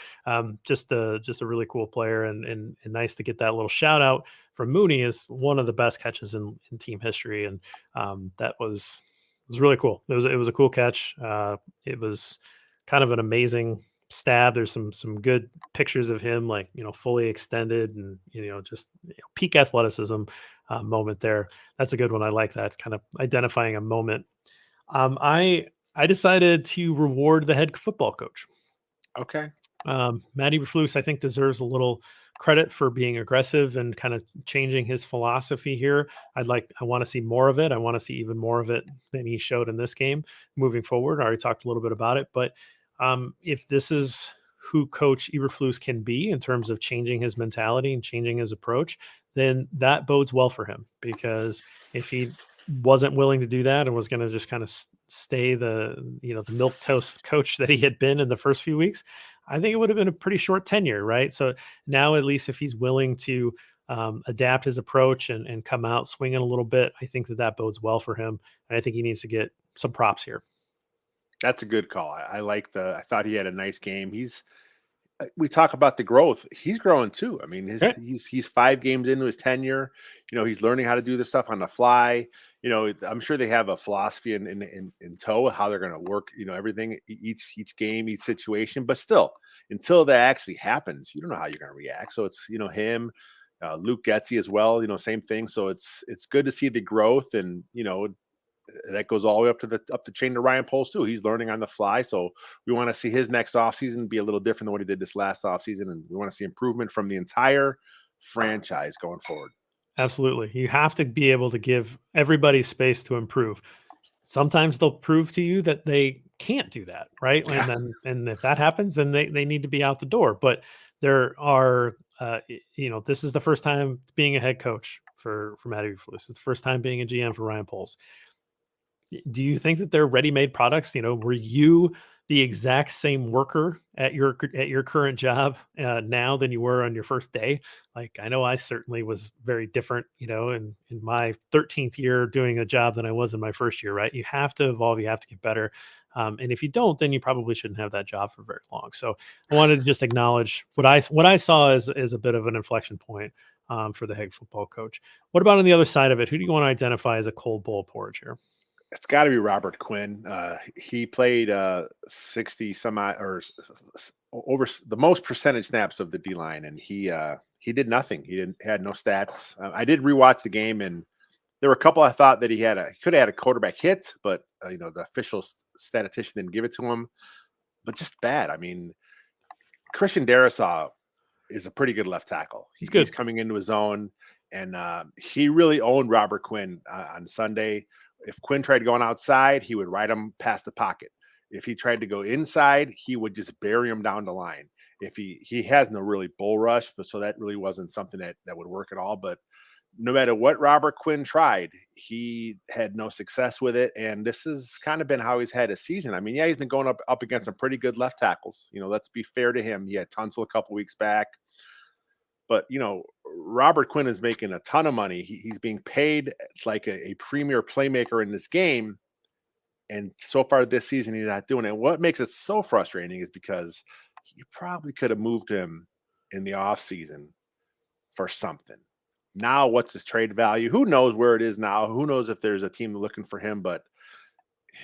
just a really cool player, and nice to get that little shout out from Mooney is one of the best catches in team history, and that was really cool. It was a cool catch. It was kind of an amazing stab. There's some good pictures of him, like fully extended, and just peak athleticism moment there. That's a good one. I like that kind of identifying a moment. I decided to reward the head football coach. Okay. Matty Eberflus, I think, deserves a little credit for being aggressive and kind of changing his philosophy here. I want to see more of it. I want to see even more of it than he showed in this game moving forward. I already talked a little bit about it, but if this is who Coach Eberflus can be in terms of changing his mentality and changing his approach, then that bodes well for him, because if he wasn't willing to do that and was going to just kind of stay the milk toast coach that he had been in the first few weeks, I think it would have been a pretty short tenure, right? So now, at least if he's willing to adapt his approach and come out swinging a little bit, I think that bodes well for him, and I think he needs to get some props here. That's a good call. I thought he had a nice game. We talk about the growth. He's growing too. I mean, Right. he's 5 games into his tenure. He's learning how to do this stuff on the fly. I'm sure they have a philosophy in tow how they're going to work. Everything each game, each situation. But still, until that actually happens, you don't know how you're going to react. So it's him, Luke Getzey as well. Same thing. So it's good to see the growth, and that goes all the way up the chain to Ryan Poles too. He's learning on the fly. So we want to see his next offseason be a little different than what he did this last offseason. And we want to see improvement from the entire franchise going forward. Absolutely. You have to be able to give everybody space to improve. Sometimes they'll prove to you that they can't do that, right? Yeah. And if that happens, then they need to be out the door. But there are this is the first time being a head coach for Matty Eberflus. It's the first time being a GM for Ryan Poles. Do you think that they're ready-made products? Were you the exact same worker at your current job now than you were on your first day? Like, I know I certainly was very different, in my 13th year doing a job than I was in my first year, right? You have to evolve, you have to get better. And if you don't, then you probably shouldn't have that job for very long. So I wanted to just acknowledge what I saw as a bit of an inflection point for the head football coach. What about on the other side of it? Who do you want to identify as a cold bowl of porridge here? It's got to be Robert Quinn. He played 60 some odd or over the most percentage snaps of the D line, and he did nothing. He had no stats. I did rewatch the game, and there were a couple I thought that he could have had a quarterback hit, but the official statistician didn't give it to him. But just bad. I mean, Christian Darrisaw is a pretty good left tackle. He's good. He's coming into his own, and he really owned Robert Quinn on Sunday. If Quinn tried going outside, he would ride him past the pocket. If he tried to go inside, he would just bury him down the line. If he has no really bull rush, but so that really wasn't something that would work at all. But no matter what Robert Quinn tried, he had no success with it. And this has kind of been how he's had his season. I mean, yeah, he's been going up against some pretty good left tackles. Let's be fair to him. He had Tunsil a couple weeks back. But Robert Quinn is making a ton of money. He's being paid like a premier playmaker in this game. And so far this season, he's not doing it. What makes it so frustrating is because you probably could have moved him in the offseason for something. Now, what's his trade value? Who knows where it is now? Who knows if there's a team looking for him? But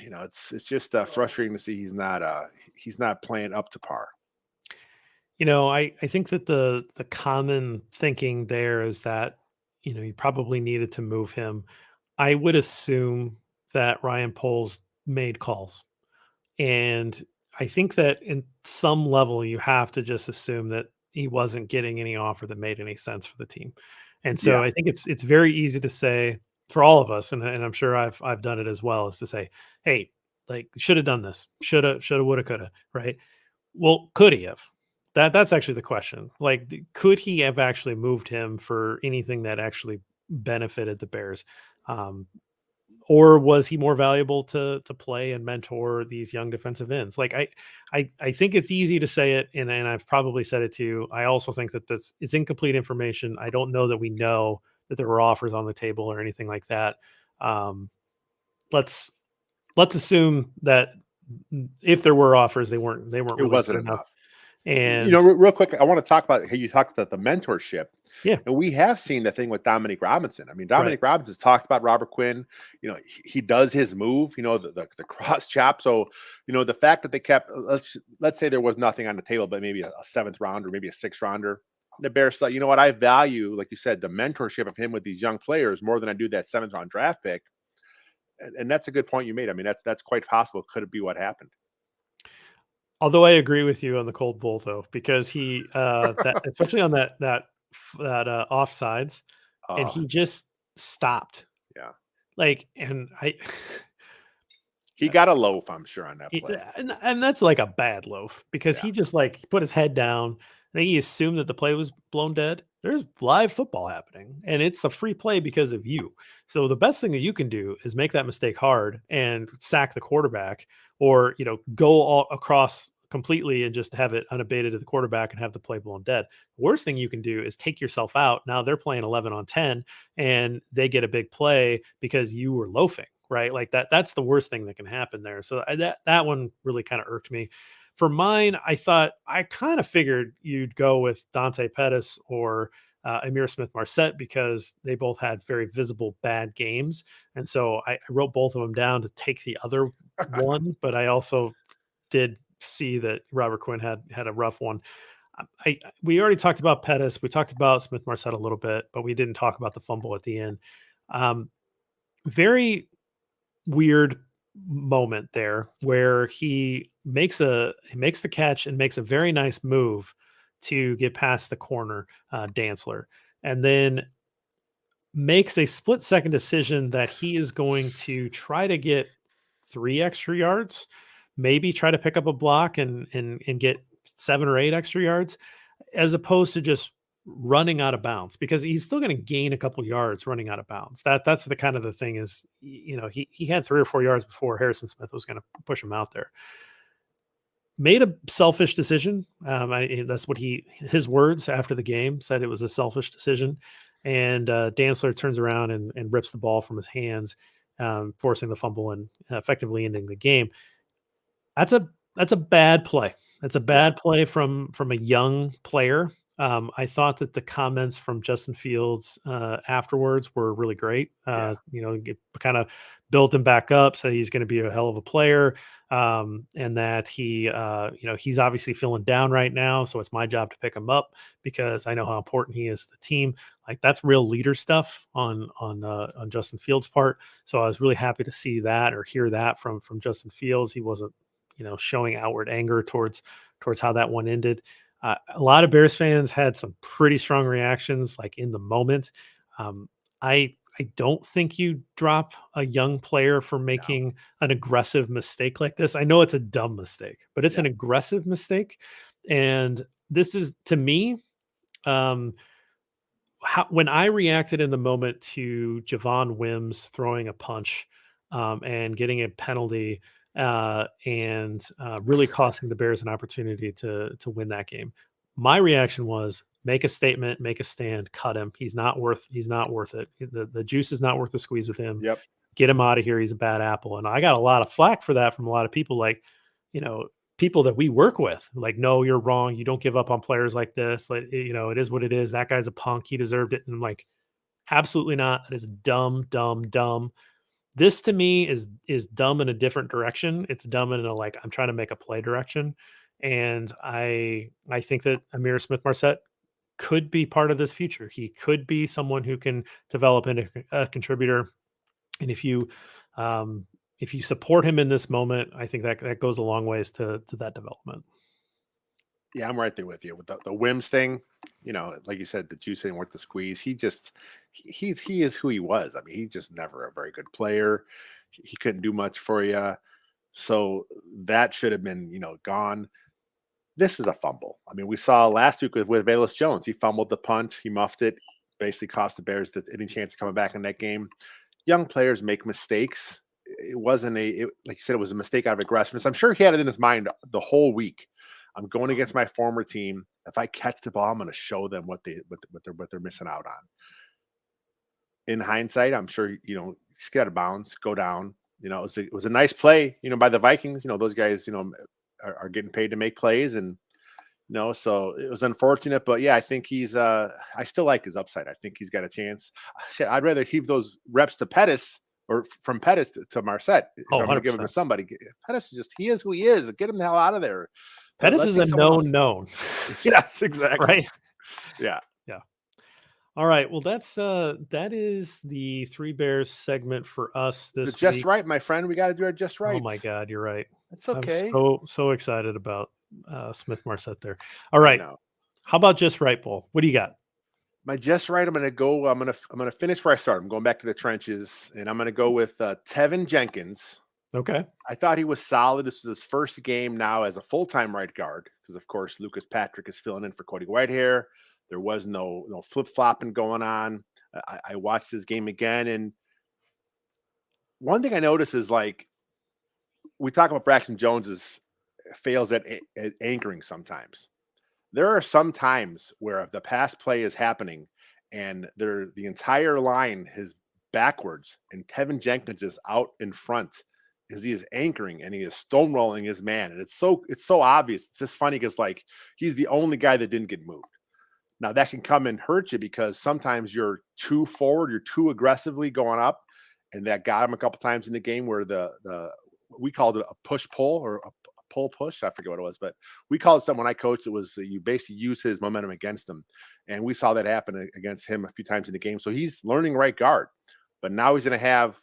it's just frustrating to see he's not playing up to par. I think that the common thinking there is that, you probably needed to move him. I would assume that Ryan Poles made calls. And I think that in some level, you have to just assume that he wasn't getting any offer that made any sense for the team. And so Yeah, I think it's very easy to say for all of us, and I'm sure I've done it as well, is to say, hey, like, should have done this, shoulda, woulda, coulda, right? Well, could he have? That's actually the question. Like, could he have actually moved him for anything that actually benefited the Bears? Um, or was he more valuable to play and mentor these young defensive ends? Like, I think it's easy to say it, and I've probably said it too. I also think that this is incomplete information. I don't know that we know that there were offers on the table or anything like that. Um, let's let's assume that if there were offers, they weren't It really wasn't good enough. enough. You know, And real quick, I want to talk about how you talked about the mentorship. yeah, And we have seen the thing with Dominic Robinson. I mean, right. Dominic Robinson's talked about Robert Quinn. You know, he does his move, you know, the cross chop. So, you know, the fact that they kept, let's say there was nothing on the table, but maybe a seventh rounder, maybe a sixth rounder. The Bears thought, you know what, I value, like you said, the mentorship of him with these young players more than I do that seventh round draft pick. And that's a good point you made. I mean, that's quite possible. Could it be what happened? Although I agree with you on the cold bull though, because he that especially on that offsides, and Oh, he just stopped. yeah. Like, and I He got a loaf, I'm sure, on that play. and that's like a bad loaf because Yeah. he just like put his head down. I think he assumed that the play was blown dead. There's live football happening, and it's a free play because of you. So the best thing that you can do is make that mistake hard and sack the quarterback, or go all across completely and just have it unabated to the quarterback and have the play blown dead. The worst thing you can do is take yourself out. Now they're playing 11 on 10, and they get a big play because you were loafing, right? Like that's the worst thing that can happen there. So that one really kind of irked me. For mine, I kind of figured you'd go with Dante Pettis or Amir Smith Marset because they both had very visible bad games. And so I wrote both of them down to take the other one, but I also did see that Robert Quinn had a rough one. We already talked about Pettis. We talked about Smith Marset a little bit, but we didn't talk about the fumble at the end. Very weird moment there where he makes the catch and makes a very nice move to get past the corner, Dantzler, and then makes a split second decision that he is going to try to get 3 extra yards, maybe try to pick up a block and get 7 or 8 extra yards, as opposed to just running out of bounds, because he's still going to gain a couple yards running out of bounds. That's the kind of the thing is, he had 3 or 4 yards before Harrison Smith was going to push him out there. Made a selfish decision. That's what his words after the game said, it was a selfish decision. And Dantzler turns around and rips the ball from his hands, forcing the fumble and effectively ending the game. That's a bad play. That's a Yeah. bad play from a young player. I thought that the comments from Justin Fields afterwards were really great. Yeah. Kind of built him back up, so he's going to be a hell of a player, and that he's obviously feeling down right now. So it's my job to pick him up because I know how important he is to the team. Like, that's real leader stuff on Justin Fields' part. So I was really happy to see that or hear that from Justin Fields. He wasn't showing outward anger towards how that one ended. A lot of Bears fans had some pretty strong reactions, like in the moment. Um, I don't think you drop a young player for No. making an aggressive mistake like this. I know it's a dumb mistake, but it's Yeah. an aggressive mistake, and this is, to me, um, when I reacted in the moment to Javon Wims throwing a punch, and getting a penalty, and really costing the Bears an opportunity to win that game. My reaction was make a statement, make a stand, cut him. He's not worth it. The juice is not worth the squeeze with him. Yep. Get him out of here. He's a bad apple. And I got a lot of flack for that from a lot of people, like, you know, people that we work with, like, no, you're wrong. You don't give up on players like this. Like, it is what it is. That guy's a punk. He deserved it. And I'm like, absolutely not. That is dumb, dumb, dumb. This to me is dumb in a different direction. It's dumb in a, like, I'm trying to make a play direction. And I think that Amir Smith Marset could be part of this future. He could be someone who can develop into a contributor. And if you support him in this moment, I think that goes a long ways to that development. Yeah, I'm right there with you with the whims thing. You know, like you said, the juice ain't worth the squeeze. He is who he was. I mean, he's just never a very good player. He couldn't do much for you. So that should have been, gone. This is a fumble. I mean, we saw last week with Velus Jones. He fumbled the punt, he muffed it, basically cost the Bears any chance of coming back in that game. Young players make mistakes. It wasn't like you said, it was a mistake out of aggressiveness. I'm sure he had it in his mind the whole week. I'm going against my former team. If I catch the ball, I'm going to show them what they're missing out on. In hindsight, I'm sure just get out of bounds, go down. it was a nice play, by the Vikings. Those guys, are getting paid to make plays, and so it was unfortunate. But yeah, I think I still like his upside. I think he's got a chance. Shit, I'd rather heave those reps to Pettis or from Pettis to Marset if Oh, I'm going to give him to 100%. somebody. Pettis he is who he is. Get him the hell out of there. Pettis Let's is see a someone else. known, Yes, exactly. right? Yeah. Yeah. All right. Well, that is the Three Bears segment for us The this just week. right, my friend. We got to do our just Oh my rights. God, you're right. That's I'm okay. so excited about Smith Marset there. All I right. know. How about just right, Paul? What do you got? My just right. I'm gonna finish where I started. I'm going back to the trenches, and I'm gonna go with Tevin Jenkins. Okay. I thought he was solid. This was his first game now as a full-time right guard because, of course, Lucas Patrick is filling in for Cody Whitehair. There was no flip-flopping going on. I watched this game again, and one thing I noticed is like we talk about Braxton Jones's fails at anchoring sometimes. There are some times where the pass play is happening and the entire line is backwards and Tevin Jenkins is out in front as he is anchoring and he is stonewalling his man. And it's so obvious. It's just funny because like he's the only guy that didn't get moved. Now that can come and hurt you because sometimes you're too forward, you're too aggressively going up, and that got him a couple times in the game where the we called it a push pull or a pull push. I forget what it was, but we called it something when I coached. It was you basically use his momentum against him, and we saw that happen against him a few times in the game. So he's learning right guard, but now he's going to have,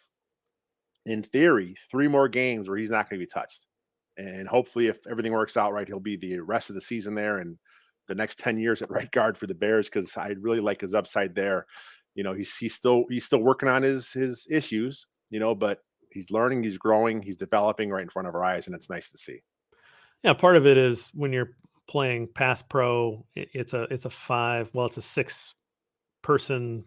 in theory, 3 more games where he's not going to be touched. And hopefully, if everything works out right, he'll be the rest of the season there and the next 10 years at right guard for the Bears because I really like his upside there. He's still working on his issues, but he's learning, he's growing, he's developing right in front of our eyes, and it's nice to see. Yeah, part of it is when you're playing pass pro, it's a five, well, it's a six person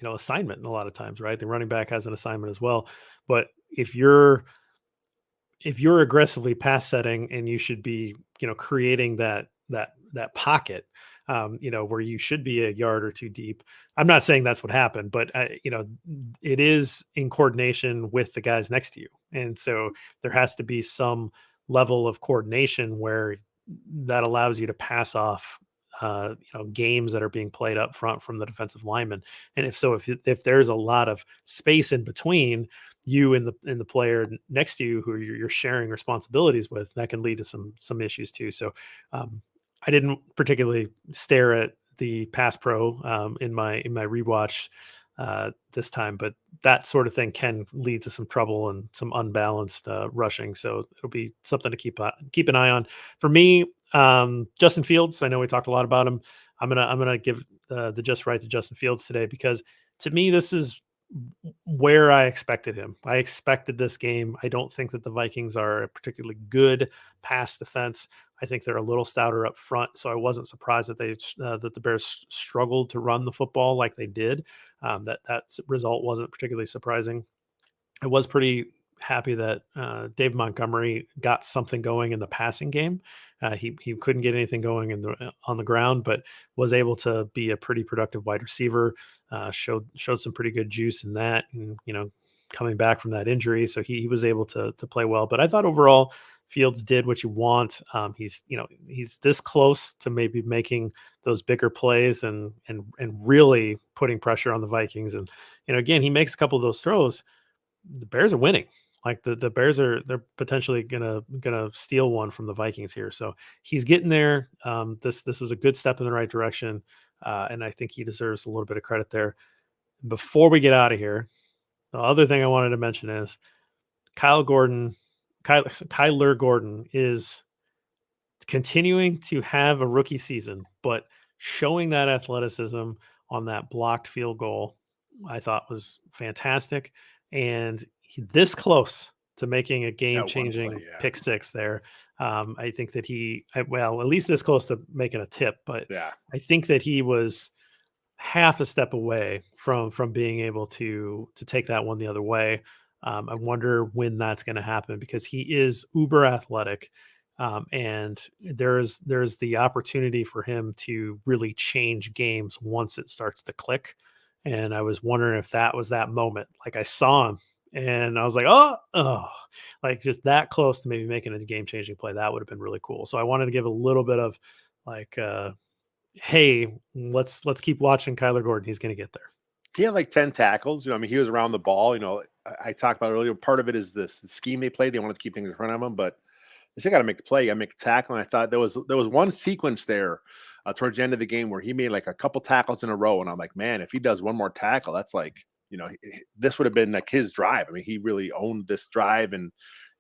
assignment a lot of times, right? The running back has an assignment as well. But if you're aggressively pass setting and you should be, creating that pocket, where you should be a yard or two deep. I'm not saying that's what happened, but it is in coordination with the guys next to you. And so there has to be some level of coordination where that allows you to pass off games that are being played up front from the defensive lineman. And if there's a lot of space in between you and the player next to you who you're sharing responsibilities with, that can lead to some issues too. So I didn't particularly stare at the pass pro in my rewatch this time, but that sort of thing can lead to some trouble and some unbalanced rushing. So it'll be something to keep an eye on. For me, Justin Fields. I know we talked a lot about him. I'm gonna give the just right to Justin Fields today because to me this is where I expected him. I expected this game. I don't think that the Vikings are a particularly good pass defense. I think they're a little stouter up front, so I wasn't surprised that that the Bears struggled to run the football like they did. That result wasn't particularly surprising. I was pretty happy that Dave Montgomery got something going in the passing game. He couldn't get anything going on the ground, but was able to be a pretty productive wide receiver. Showed some pretty good juice in that, and coming back from that injury, so he was able to play well. But I thought overall, Fields did what you want. He's this close to maybe making those bigger plays and really putting pressure on the Vikings. And again, he makes a couple of those throws. The Bears are winning. Like the Bears they're potentially gonna steal one from the Vikings here. So he's getting there. This was a good step in the right direction, and I think he deserves a little bit of credit there. Before we get out of here, the other thing I wanted to mention is Kyler Gordon is continuing to have a rookie season, but showing that athleticism on that blocked field goal, I thought was fantastic. And this close to making a game That one changing play, yeah. pick six there. I think that at least this close to making a tip, but Yeah. I think that he was half a step away from being able to take that one the other way. I wonder when that's going to happen because he is uber athletic, and there's the opportunity for him to really change games once it starts to click. And I was wondering if that was that moment. Like I saw him And I was like, like just that close to maybe making a game-changing play. That would have been really cool. So I wanted to give a little bit of like, hey, let's keep watching Kyler Gordon. He's going to get there. He had like 10 tackles. I mean, he was around the ball. I talked about earlier. Part of it is the scheme they played. They wanted to keep things in front of him, but they still got to make the play. You got to make a tackle. And I thought there was one sequence there towards the end of the game where he made like a couple tackles in a row. And I'm like, man, if he does one more tackle, that's like, this would have been like his drive. I mean, he really owned this drive, and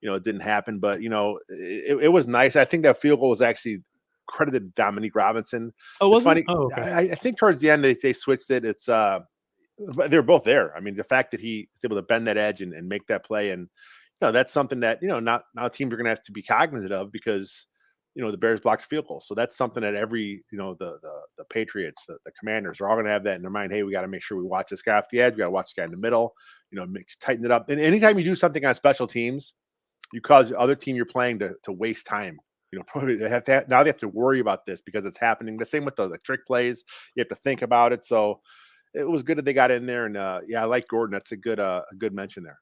it didn't happen. But it was nice. I think that field goal was actually credited Dominique Robinson. Oh, It's was it? funny. Oh, okay. I think towards the end they switched it. It's but they're both there. I mean, the fact that he was able to bend that edge and make that play, and that's something that now teams are going to have to be cognizant of, because the Bears blocked field goals. So that's something that every the Patriots, the Commanders are all going to have that in their mind. Hey, we got to make sure we watch this guy off the edge. We got to watch this guy in the middle. Tighten it up. And anytime you do something on special teams, you cause the other team you're playing to waste time. Probably they have to worry about this because it's happening. The same with the trick plays. You have to think about it. So it was good that they got in there, and I like Gordon. That's a good mention there.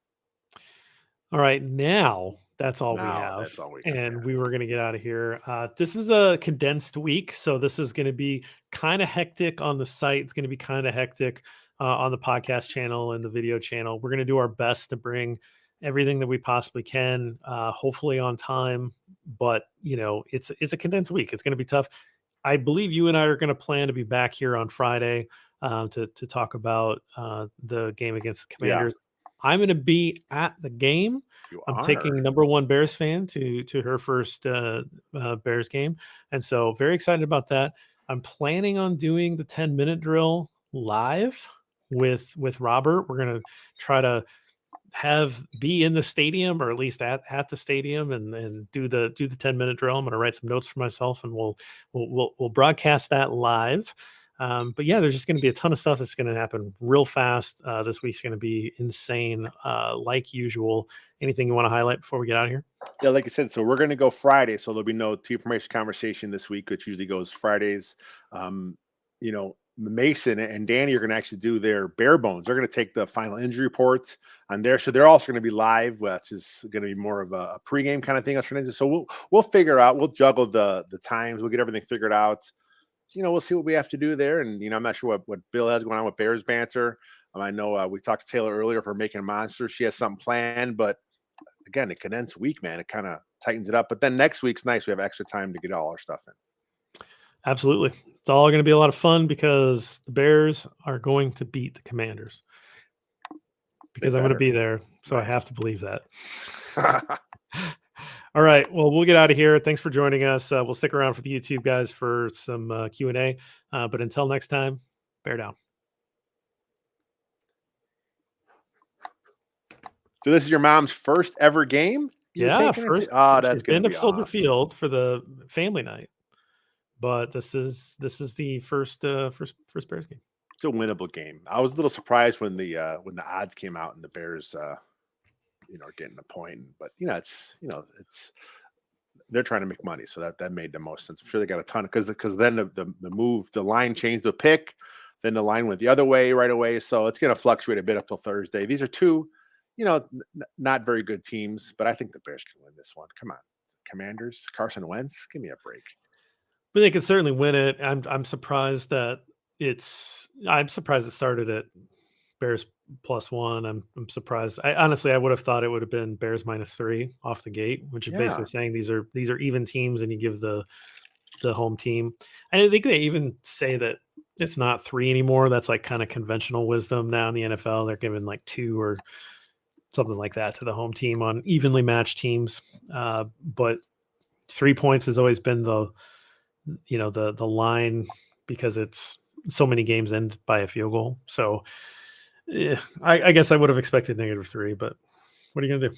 All right, now that's all we Now have, that's all we got. and we were going to get out of here. This is a condensed week, so this is going to be kind of hectic on the site. It's going to be kind of hectic on the podcast channel and the video channel. We're going to do our best to bring everything that we possibly can, hopefully on time. But it's a condensed week. It's going to be tough. I believe you and I are going to plan to be back here on Friday to talk about the game against the Commanders. Yeah. I'm going to be at the game. I'm taking number one Bears fan to her first Bears game. And so very excited about that. I'm planning on doing the 10-minute drill live with Robert. We're going to try to be in the stadium, or at least at the stadium, and do the 10-minute drill. I'm going to write some notes for myself, and we'll broadcast that live. But yeah, there's just going to be a ton of stuff that's going to happen real fast. This week's going to be insane, like usual. Anything you want to highlight before we get out of here? Yeah, like I said, so we're going to go Friday. So there'll be no team formation conversation this week, which usually goes Fridays. Mason and Danny are going to actually do their bare bones. They're going to take the final injury reports on there. So they're also going to be live, which is going to be more of a pregame kind of thing. So we'll figure out, we'll juggle the times. We'll get everything figured out. We'll see what we have to do there. And, I'm not sure what Bill has going on with Bears banter. I know we talked to Taylor earlier for making a monster. She has something planned, but again, a condensed week, man, it kind of tightens it up. But then next week's nice. We have extra time to get all our stuff in. Absolutely. It's all going to be a lot of fun because the Bears are going to beat the Commanders, because I'm going to be there. So nice. I have to believe that. All right. Well, we'll get out of here. Thanks for joining us. We'll stick around for the YouTube guys for some Q&A. But until next time, bear down. So this is your mom's first ever game? Yeah, first. That's going to be Soldier awesome. Field for the family night. But this is the first Bears game. It's a winnable game. I was a little surprised when the odds came out and the Bears are getting a point. But it's they're trying to make money, so that made the most sense. I'm sure they got a ton because then the line changed the pick, then the line went the other way right away. So it's going to fluctuate a bit up till Thursday. These are two, not very good teams, but I think the Bears can win this one. Come on, Commanders, Carson Wentz, give me a break. But they could certainly win it. I'm surprised that it started at Bears +1. I'm surprised. I would have thought it would have been Bears -3 off the gate, which is basically saying these are even teams, and you give the home team. I think they even say that it's not 3 anymore. That's like kind of conventional wisdom now in the NFL. They're giving like 2 or something like that to the home team on evenly matched teams. But 3 points has always been the line, because it's so many games end by a field goal. So I guess I would have expected -3, but what are you going to do?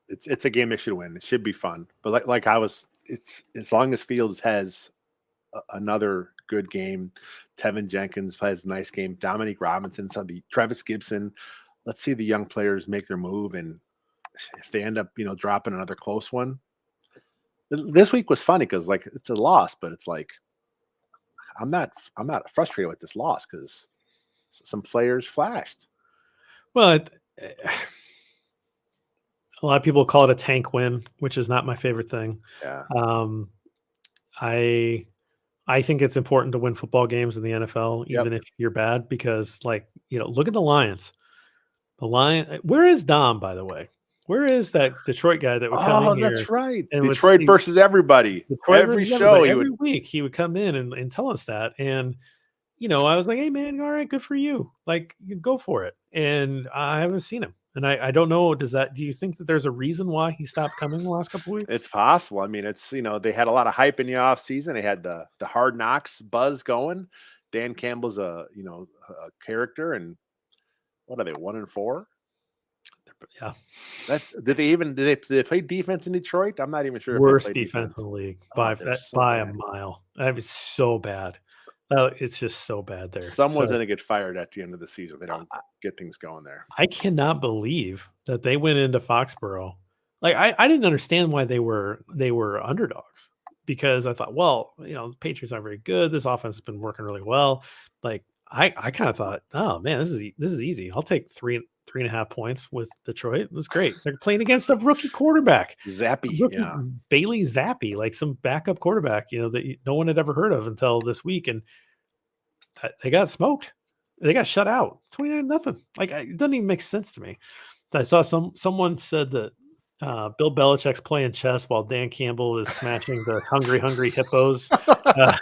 It's a game they should win. It should be fun. But it's as long as Fields has another good game, Tevin Jenkins plays a nice game, Dominique Robinson, Travis Gibson, let's see the young players make their move. And if they end up, dropping another close one. This week was funny because it's a loss, but it's like I'm not frustrated with this loss because some players flashed. Well, A lot of people call it a tank win, which is not my favorite thing. Yeah. Um, I I think it's important to win football games in the NFL, Yep. even if you're bad, because look at the Lions. Where is Dom, by the way? Where is that Detroit guy that would come in Oh, here that's right. and would Detroit say versus everybody. Detroit Every versus show everybody he every would. week? He would come in and tell us that, and I was like, "Hey, man, all right, good for you. Like, you go for it." And I haven't seen him, and I don't know. Do you think that there's a reason why he stopped coming the last couple weeks? It's possible. I mean, it's they had a lot of hype in the off season. They had the Hard Knocks buzz going. Dan Campbell's a character, and what are they 1-4? Yeah, That did they play defense in Detroit? I'm not even sure if they worst played defense in defense. the league Oh, they're so by a bad. mile. I mean, it's so bad. It's just so bad there. Someone's So gonna get fired at the end of the season. They don't get things going there. I cannot believe that they went into Foxborough. Like I didn't understand why they were underdogs because I thought, well, the Patriots aren't very good. This offense has been working really well. Like I kind of thought, oh man, this is easy. I'll take 3.5 points with Detroit. That's great. They're playing against a rookie quarterback, Zappy, rookie yeah. Bailey Zappi, like some backup quarterback, that no one had ever heard of until this week, and they got smoked. They got shut out, 29-0. Like it doesn't even make sense to me. I saw someone said that Bill Belichick's playing chess while Dan Campbell is smashing the hungry hippos uh,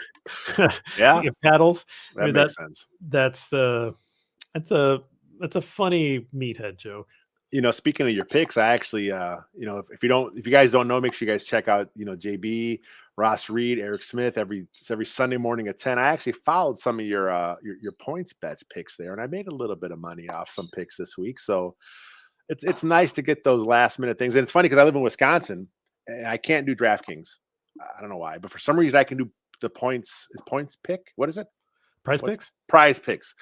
Yeah, paddles. I that mean makes sense. that's that's a that's a funny meathead joke. Speaking of your picks, I actually, if you guys don't know, make sure you guys check out, JB, Ross Reed, Eric Smith every Sunday morning at 10. I actually followed some of your points bets picks there, and I made a little bit of money off some picks this week. So it's nice to get those last minute things. And it's funny because I live in Wisconsin and I can't do DraftKings. I don't know why, but for some reason I can do the points pick. What is it? Prize What's picks? prize picks?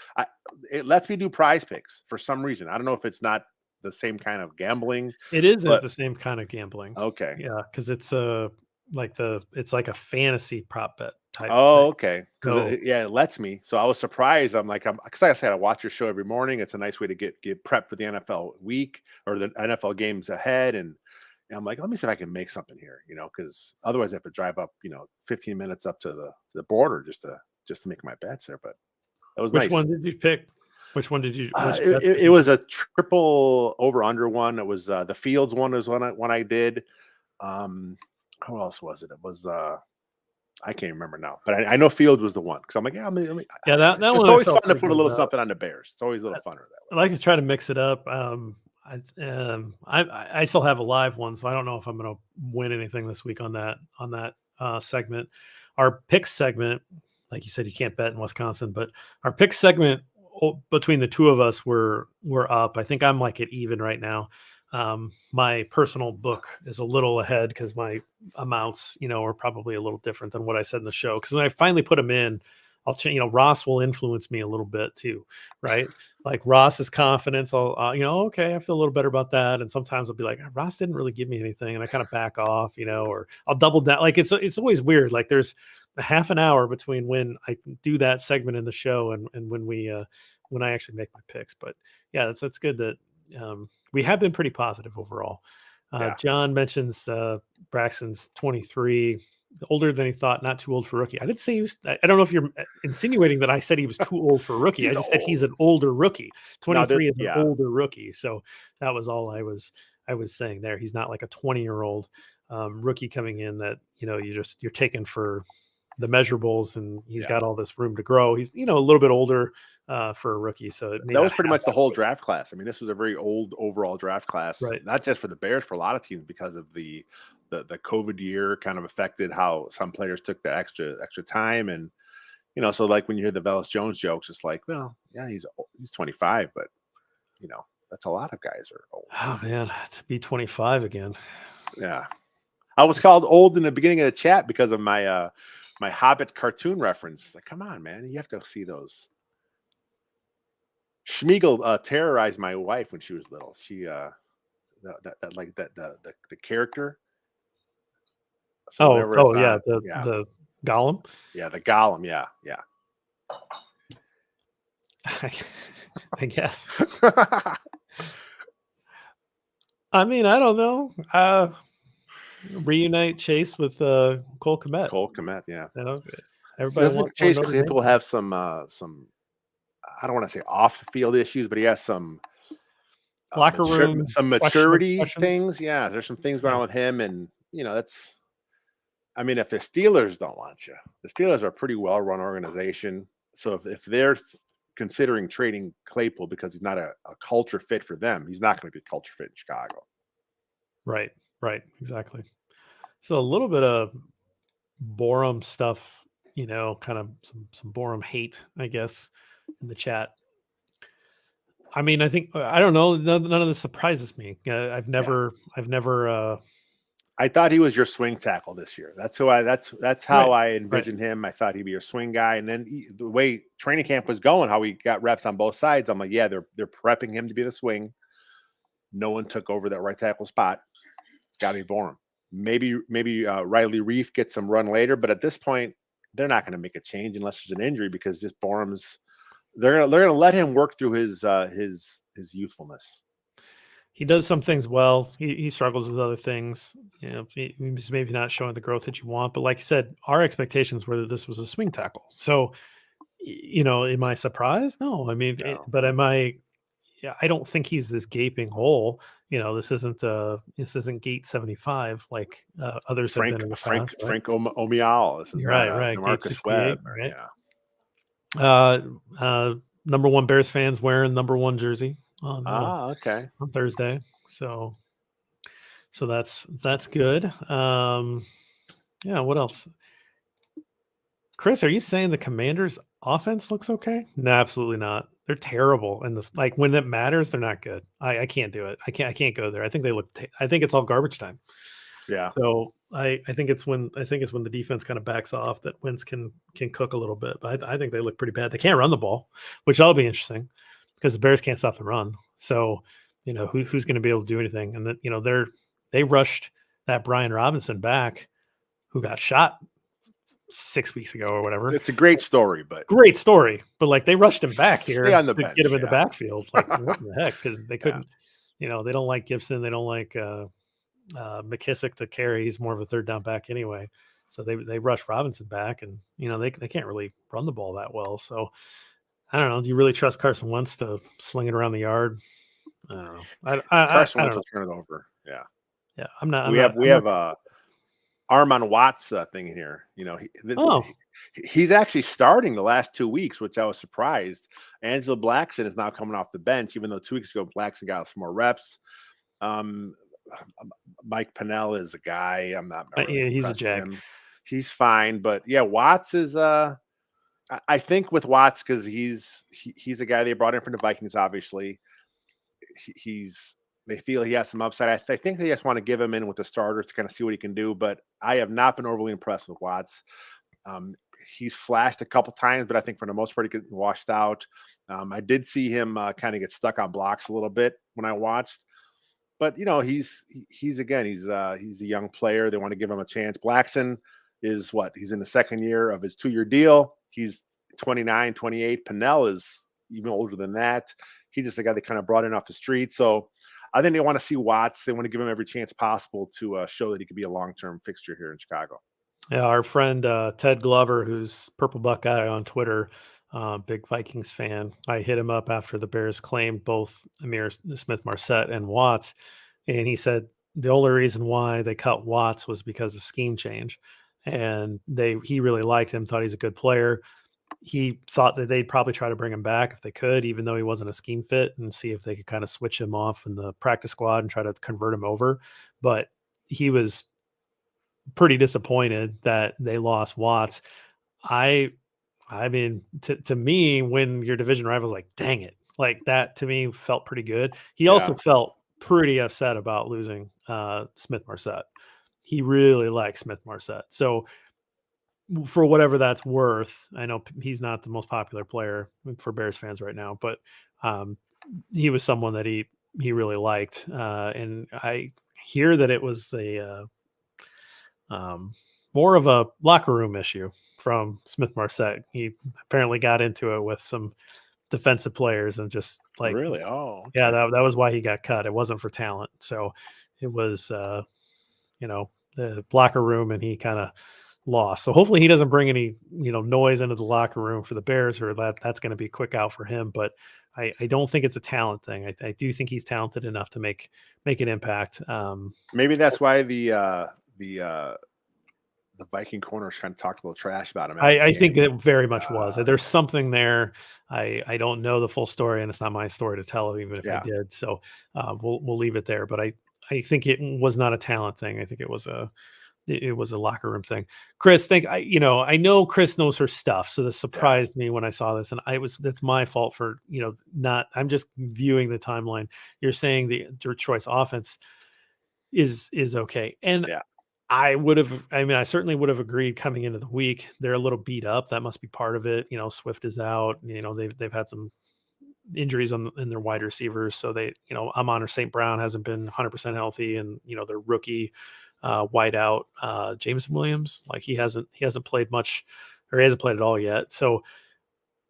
It lets me do prize picks for some reason. I don't know if it's not the same kind of gambling, It isn't but the same kind of gambling. okay. Yeah, because it's like a fantasy prop bet type thing. Oh, okay. Because So yeah, it lets me. So I was surprised. Because like I said, I watch your show every morning. It's a nice way to get prepped for the NFL week or the NFL games ahead. And I'm like, let me see if I can make something here. Because otherwise I have to drive up, 15 minutes up to the border just to make my bets there. But that was which nice. one did you pick? Which one did you? Which It, bets it, did it you was pick? a triple over under one. It was the Fields one was one I did. Who else was it? It was I can't remember now, but I know Fields was the one because I'm like, yeah, Yeah, that it's one I always felt fun to pretty put a good little about. something on the Bears. It's always a little funner that I like to try to mix it up. I still have a live one, so I don't know if I'm going to win anything this week on that segment. Our pick segment, like you said, you can't bet in Wisconsin, but our pick segment between the two of us we're up. I think I'm like at even right now. My personal book is a little ahead because my amounts, are probably a little different than what I said in the show. Because when I finally put them in, I'll change. Ross will influence me a little bit too, right? Like Ross's confidence, I'll, okay, I feel a little better about that. And sometimes I'll be like, Ross didn't really give me anything, and I kind of back off, or I'll double down. Like it's always weird. Like there's a half an hour between when I do that segment in the show and when I actually make my picks. But yeah, that's good that we have been pretty positive overall. yeah. John mentions Braxton's 23, older than he thought, not too old for rookie. I didn't say he was. I don't know if you're insinuating that I said he was too old for rookie. I He's just said he's old. an older rookie. No, that 23 is an yeah. older rookie. So that was all I was saying there. He's not like a 20-year-old rookie coming in that you're taking for the measurables, and he's Yeah. got all this room to grow. He's a little bit older for a rookie, so it may That not was pretty have much the that whole weight. draft class. I mean, this was a very old overall draft class, Right. not just for the Bears, for a lot of teams because of the COVID year kind of affected how some players took the extra time. And so like when you hear the Velus Jones jokes, it's like, well, yeah, he's 25, but that's a lot of guys are old. Oh man, to be 25 again. Yeah. I was called old in the beginning of the chat because of my Hobbit cartoon reference. Like, come on, man, you have to see those. Schmiegel terrorized my wife when she was little. She the character. So whenever it's Oh yeah, on, the yeah, the Gollum. yeah, the Gollum, yeah, yeah. I guess. I mean, I don't know. Reunite Chase with Cole Kmet. Cole Kmet, yeah. You know, everybody Doesn't wants more Chase Notre Dame Claypool fans. have some I don't want to say off the field issues, but he has some Locker room some question maturity questions. things. Yeah, there's some things going Yeah. on with him, and that's. I mean, if the Steelers don't want you, the Steelers are a pretty well run organization. So if they're considering trading Claypool because he's not a culture fit for them, he's not going to be a culture fit in Chicago. Right. Right. Exactly. So a little bit of Borum stuff, kind of some Borum hate, I guess, in the chat. I mean, I think I don't know. None of this surprises me. Yeah. I've never. I thought he was your swing tackle this year. That's how Right. I Right. envisioned him. I thought he'd be your swing guy, and then the way training camp was going, how he got reps on both sides, I'm like, yeah, they're prepping him to be the swing. No one took over that right tackle spot. It's got to be Borum. Maybe Riley Reef gets some run later, but at this point, they're not going to make a change unless there's an injury because just Borum's. They're gonna let him work through his youthfulness. He does some things well. He struggles with other things. He's maybe not showing the growth that you want. But like you said, our expectations were that this was a swing tackle. So, am I surprised? No. I mean, No. but am I? Yeah, I don't think he's this gaping hole. This isn't gate 75 like others have been in the past, right? Omial. This is You're not right, a right. Gate Demarcus 68, Webb. Or, right? yeah. Uh, Number one Bears fans wearing number one jersey Okay. on Thursday. So that's good. Yeah, what else? Chris, are you saying the Commanders' offense looks okay? No, absolutely not. They're terrible, and like when it matters, they're not good. I can't do it. I can't go there. I think they look. I think it's all garbage time. Yeah. So I think it's when the defense kind of backs off that Wentz can cook a little bit. But I think they look pretty bad. They can't run the ball, which that'll be interesting because the Bears can't stop the run. So who's going to be able to do anything? And then they rushed that Brian Robinson back, who got shot 6 weeks ago or whatever. It's a great story, but Great story, but like they rushed him back stay here on the to get him bench. in the Yeah. backfield. Like what the heck? Because they Yeah. couldn't. They don't like Gibson. They don't like McKissick to carry. He's more of a third down back anyway. So they rush Robinson back, and they can't really run the ball that well. So I don't know. Do you really trust Carson Wentz to sling it around the yard? I don't know. Carson I don't Wentz know. will turn it over. Yeah. Yeah, I'm not. I'm We not. have we I'm not. have Armon Watts thing here. Oh, He's actually starting the last 2 weeks, which I was surprised. Angela Blackson is now coming off the bench, even though 2 weeks ago Blackson got some more reps. Um, Mike Pennell is a guy. I'm not really yeah, he's a impressed with jag. him. He's fine, but yeah, Watts is. I think with Watts because he's a guy they brought in from the Vikings. Obviously, he's they feel he has some upside. I think they just want to give him in with the starters to kind of see what he can do. But I have not been overly impressed with Watts. Um, he's flashed a couple times, but I think for the most part he gets washed out. I did see him kind of get stuck on blocks a little bit when I watched. But he's a young player. They want to give him a chance. Blackson is what? He's in the second year of his 2-year deal. He's 29, 28. Pennell is even older than that. He's just the guy they kind of brought in off the street. So I think they want to see Watts. They want to give him every chance possible to show that he could be a long-term fixture here in Chicago. Yeah, our friend Ted Glover, who's Purple Buckeye on Twitter, big Vikings fan. I hit him up after the Bears claimed both Amir Smith-Marset and Watts, and he said the only reason why they cut Watts was because of scheme change, and he really liked him, thought he's a good player. He thought that they'd probably try to bring him back if they could, even though he wasn't a scheme fit, and see if they could kind of switch him off in the practice squad and try to convert him over. But he was pretty disappointed that they lost Watts. I mean, to me, when your division rival's like, dang it, like that to me felt pretty good. He also Yeah. felt pretty upset about losing Smith Marset. He really likes Smith Marset. So for whatever that's worth, I know he's not the most popular player for Bears fans right now, but he was someone that he really liked. And I hear that it was more of a locker room issue from Smith Marset. He apparently got into it with some defensive players and just like, Really? Oh, yeah, okay. that was why he got cut. It wasn't for talent. So it was, the locker room, and he kind of lost. So hopefully he doesn't bring any, noise into the locker room for the Bears, or that's going to be a quick out for him. But I don't think it's a talent thing. I do think he's talented enough to make an impact. Maybe that's why the Viking corners kind of talked a little trash about him after the I think game. it very much was. There's something there. I don't know the full story, and it's not my story to tell, even if I Yeah. did. So we'll leave it there. But I think it was not a talent thing. I think it was a locker room thing. Chris, I know Chris knows her stuff, so this surprised me when I saw this, and that's my fault for not. I'm just viewing the timeline. You're saying the Detroit's offense is okay, and Yeah. I certainly would have agreed coming into the week. They're a little beat up. That must be part of it. Swift is out. They've had some injuries in their wide receivers. So Amon or St. Brown hasn't been 100% healthy, and their rookie wideout Jameson Williams, like he hasn't played much, or he hasn't played at all yet. So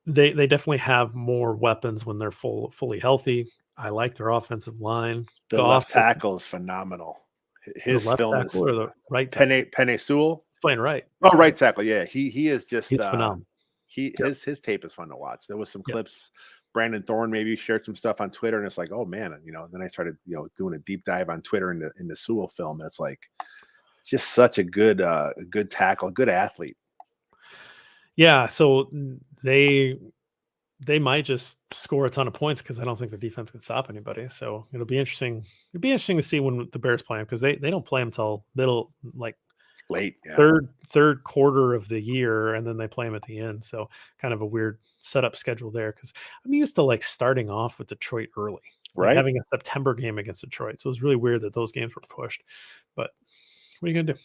they definitely have more weapons when they're fully healthy. I like their offensive line. The Goff, left tackle is phenomenal. the His left film is tackle or the right tackle? Penny Sewell. Playing right. Oh, right tackle. Yeah, he is just He's phenomenal. Yep. His tape is fun to watch. There was some Yep. clips. Brandon Thorne maybe shared some stuff on Twitter, and it's like, oh man, then I started doing a deep dive on Twitter in the Sewell film, and it's like it's just such a good tackle, a good athlete. Yeah, so they might just score a ton of points because I don't think their defense can stop anybody. So it'll be interesting. It'll be interesting to see when the Bears play them, because they don't play them until middle, like Late, yeah. third quarter of the year, and then they play them at the end. So kind of a weird setup schedule there, because I'm used to like starting off with Detroit early, like Right. having a September game against Detroit. So it was really weird that those games were pushed. But what are you gonna do?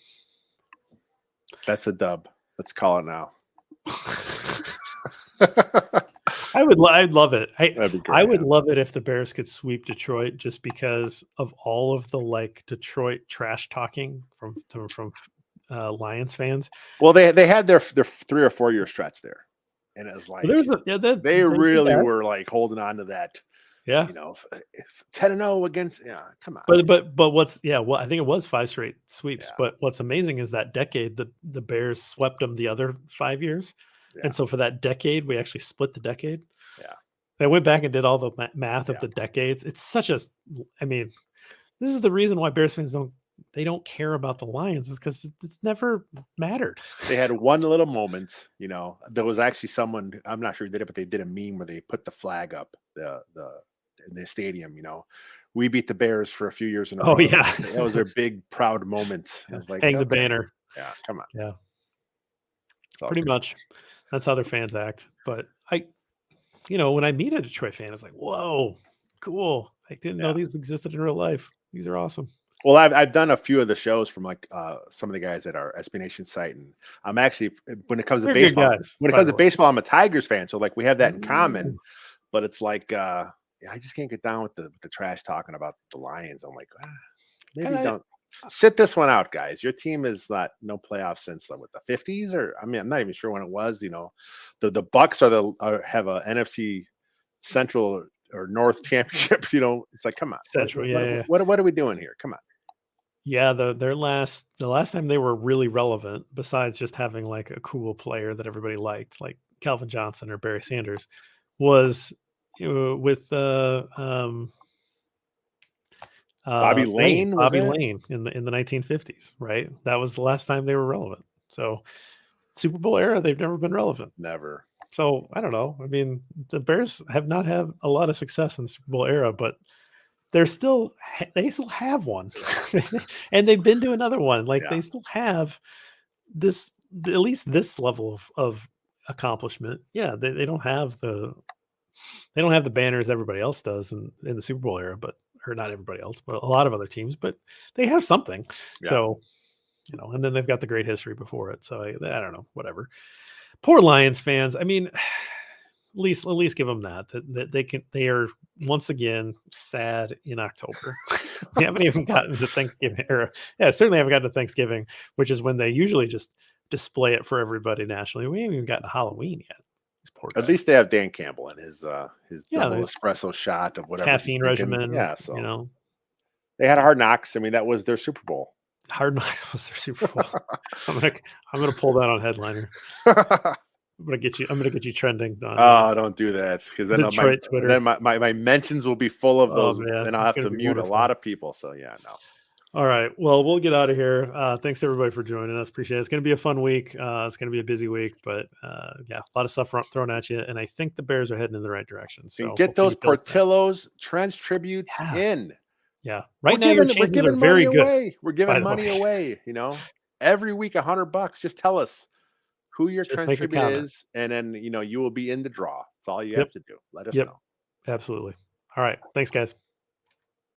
That's a dub. Let's call it now. I'd love it. That'd be great, I would yeah. love it if the Bears could sweep Detroit, just because of all of the like Detroit trash talking from Lions fans. Well, they had their 3 or 4 year stretch there, and it was like they really were like holding on to that. Yeah, if 10-0 against, come on. But I think it was 5 straight sweeps. Yeah. But what's amazing is that decade the Bears swept them the other 5 years. Yeah. And so for that decade, we actually split the decade. Yeah. I went back and did all the math of Yeah. the decades. It's this is the reason why Bears fans don't care about the Lions, is because it's never mattered. They had one little moment, there was actually someone, I'm not sure who did it, but they did a meme where they put the flag up in the stadium, we beat the Bears for a few years in a row. Oh, yeah. That was their big proud moment. It was like, hang the okay. banner. Yeah, come on. Yeah. Pretty much. That's how their fans act. But when I meet a Detroit fan, it's like, whoa, cool. I didn't know these existed in real life. These are awesome. Well, I've done a few of the shows from like some of the guys at our SB Nation site, and I'm actually, when it comes to baseball, I'm a Tigers fan, so like we have that in common. But it's like I just can't get down with the trash talking about the Lions. I'm like, maybe don't sit this one out, guys. Your team is no playoffs since the 50s, or I'm not even sure when it was. The Bucks have a NFC Central or North championship. It's like, come on, Central. What are we doing here? Come on. Yeah, the last time they were really relevant, besides just having like a cool player that everybody liked, like Calvin Johnson or Barry Sanders, was with Bobby Lane in the 1950s, right? That was the last time they were relevant. So Super Bowl era, they've never been relevant. Never. So I don't know. I mean, the Bears have not had a lot of success in the Super Bowl era, but they still have one, and they've been to another one. Like they still have this, at least this level of accomplishment. Yeah, they don't have the banners everybody else does in the Super Bowl era, or not everybody else, but a lot of other teams. But they have something. Yeah. So and then they've got the great history before it. So I don't know, whatever. Poor Lions fans. I mean, at least give them that they are once again sad in October. We haven't even gotten to Thanksgiving, certainly haven't gotten to Thanksgiving, which is when they usually just display it for everybody nationally. We haven't even gotten to Halloween yet. These Poor At guy. least they have Dan Campbell and his Yeah, double there's espresso shot of whatever he's caffeine drinking. regimen, Yeah, you so know. they had Hard Knocks. I mean, that was their Super Bowl. Hard Knocks was their Super Bowl. I'm gonna I'm gonna pull that on headliner. I'm gonna get you trending on Oh, don't do that because then my Detroit Twitter. then my mentions will be full of Oh those, man, and I'll it's have gonna to be mute a wonderful. lot of people. So yeah, no. All right. Well, we'll get out of here. Thanks everybody for joining us. Appreciate it. It's going to be a fun week. It's going to be a busy week, but yeah, a lot of stuff thrown at you. And I think the Bears are heading in the right direction. And So get hopefully those you feel the same. Portillo's trench tributes Yeah. in. Yeah. Right now, your We're chances are giving money very good, away. We're giving by the way. money away. Every week $100. Just tell us who your Just trench make a tribute comment. is, and then you will be in the draw. That's all you Yep. have to do. Let us Yep. know. Absolutely. All right. Thanks, guys.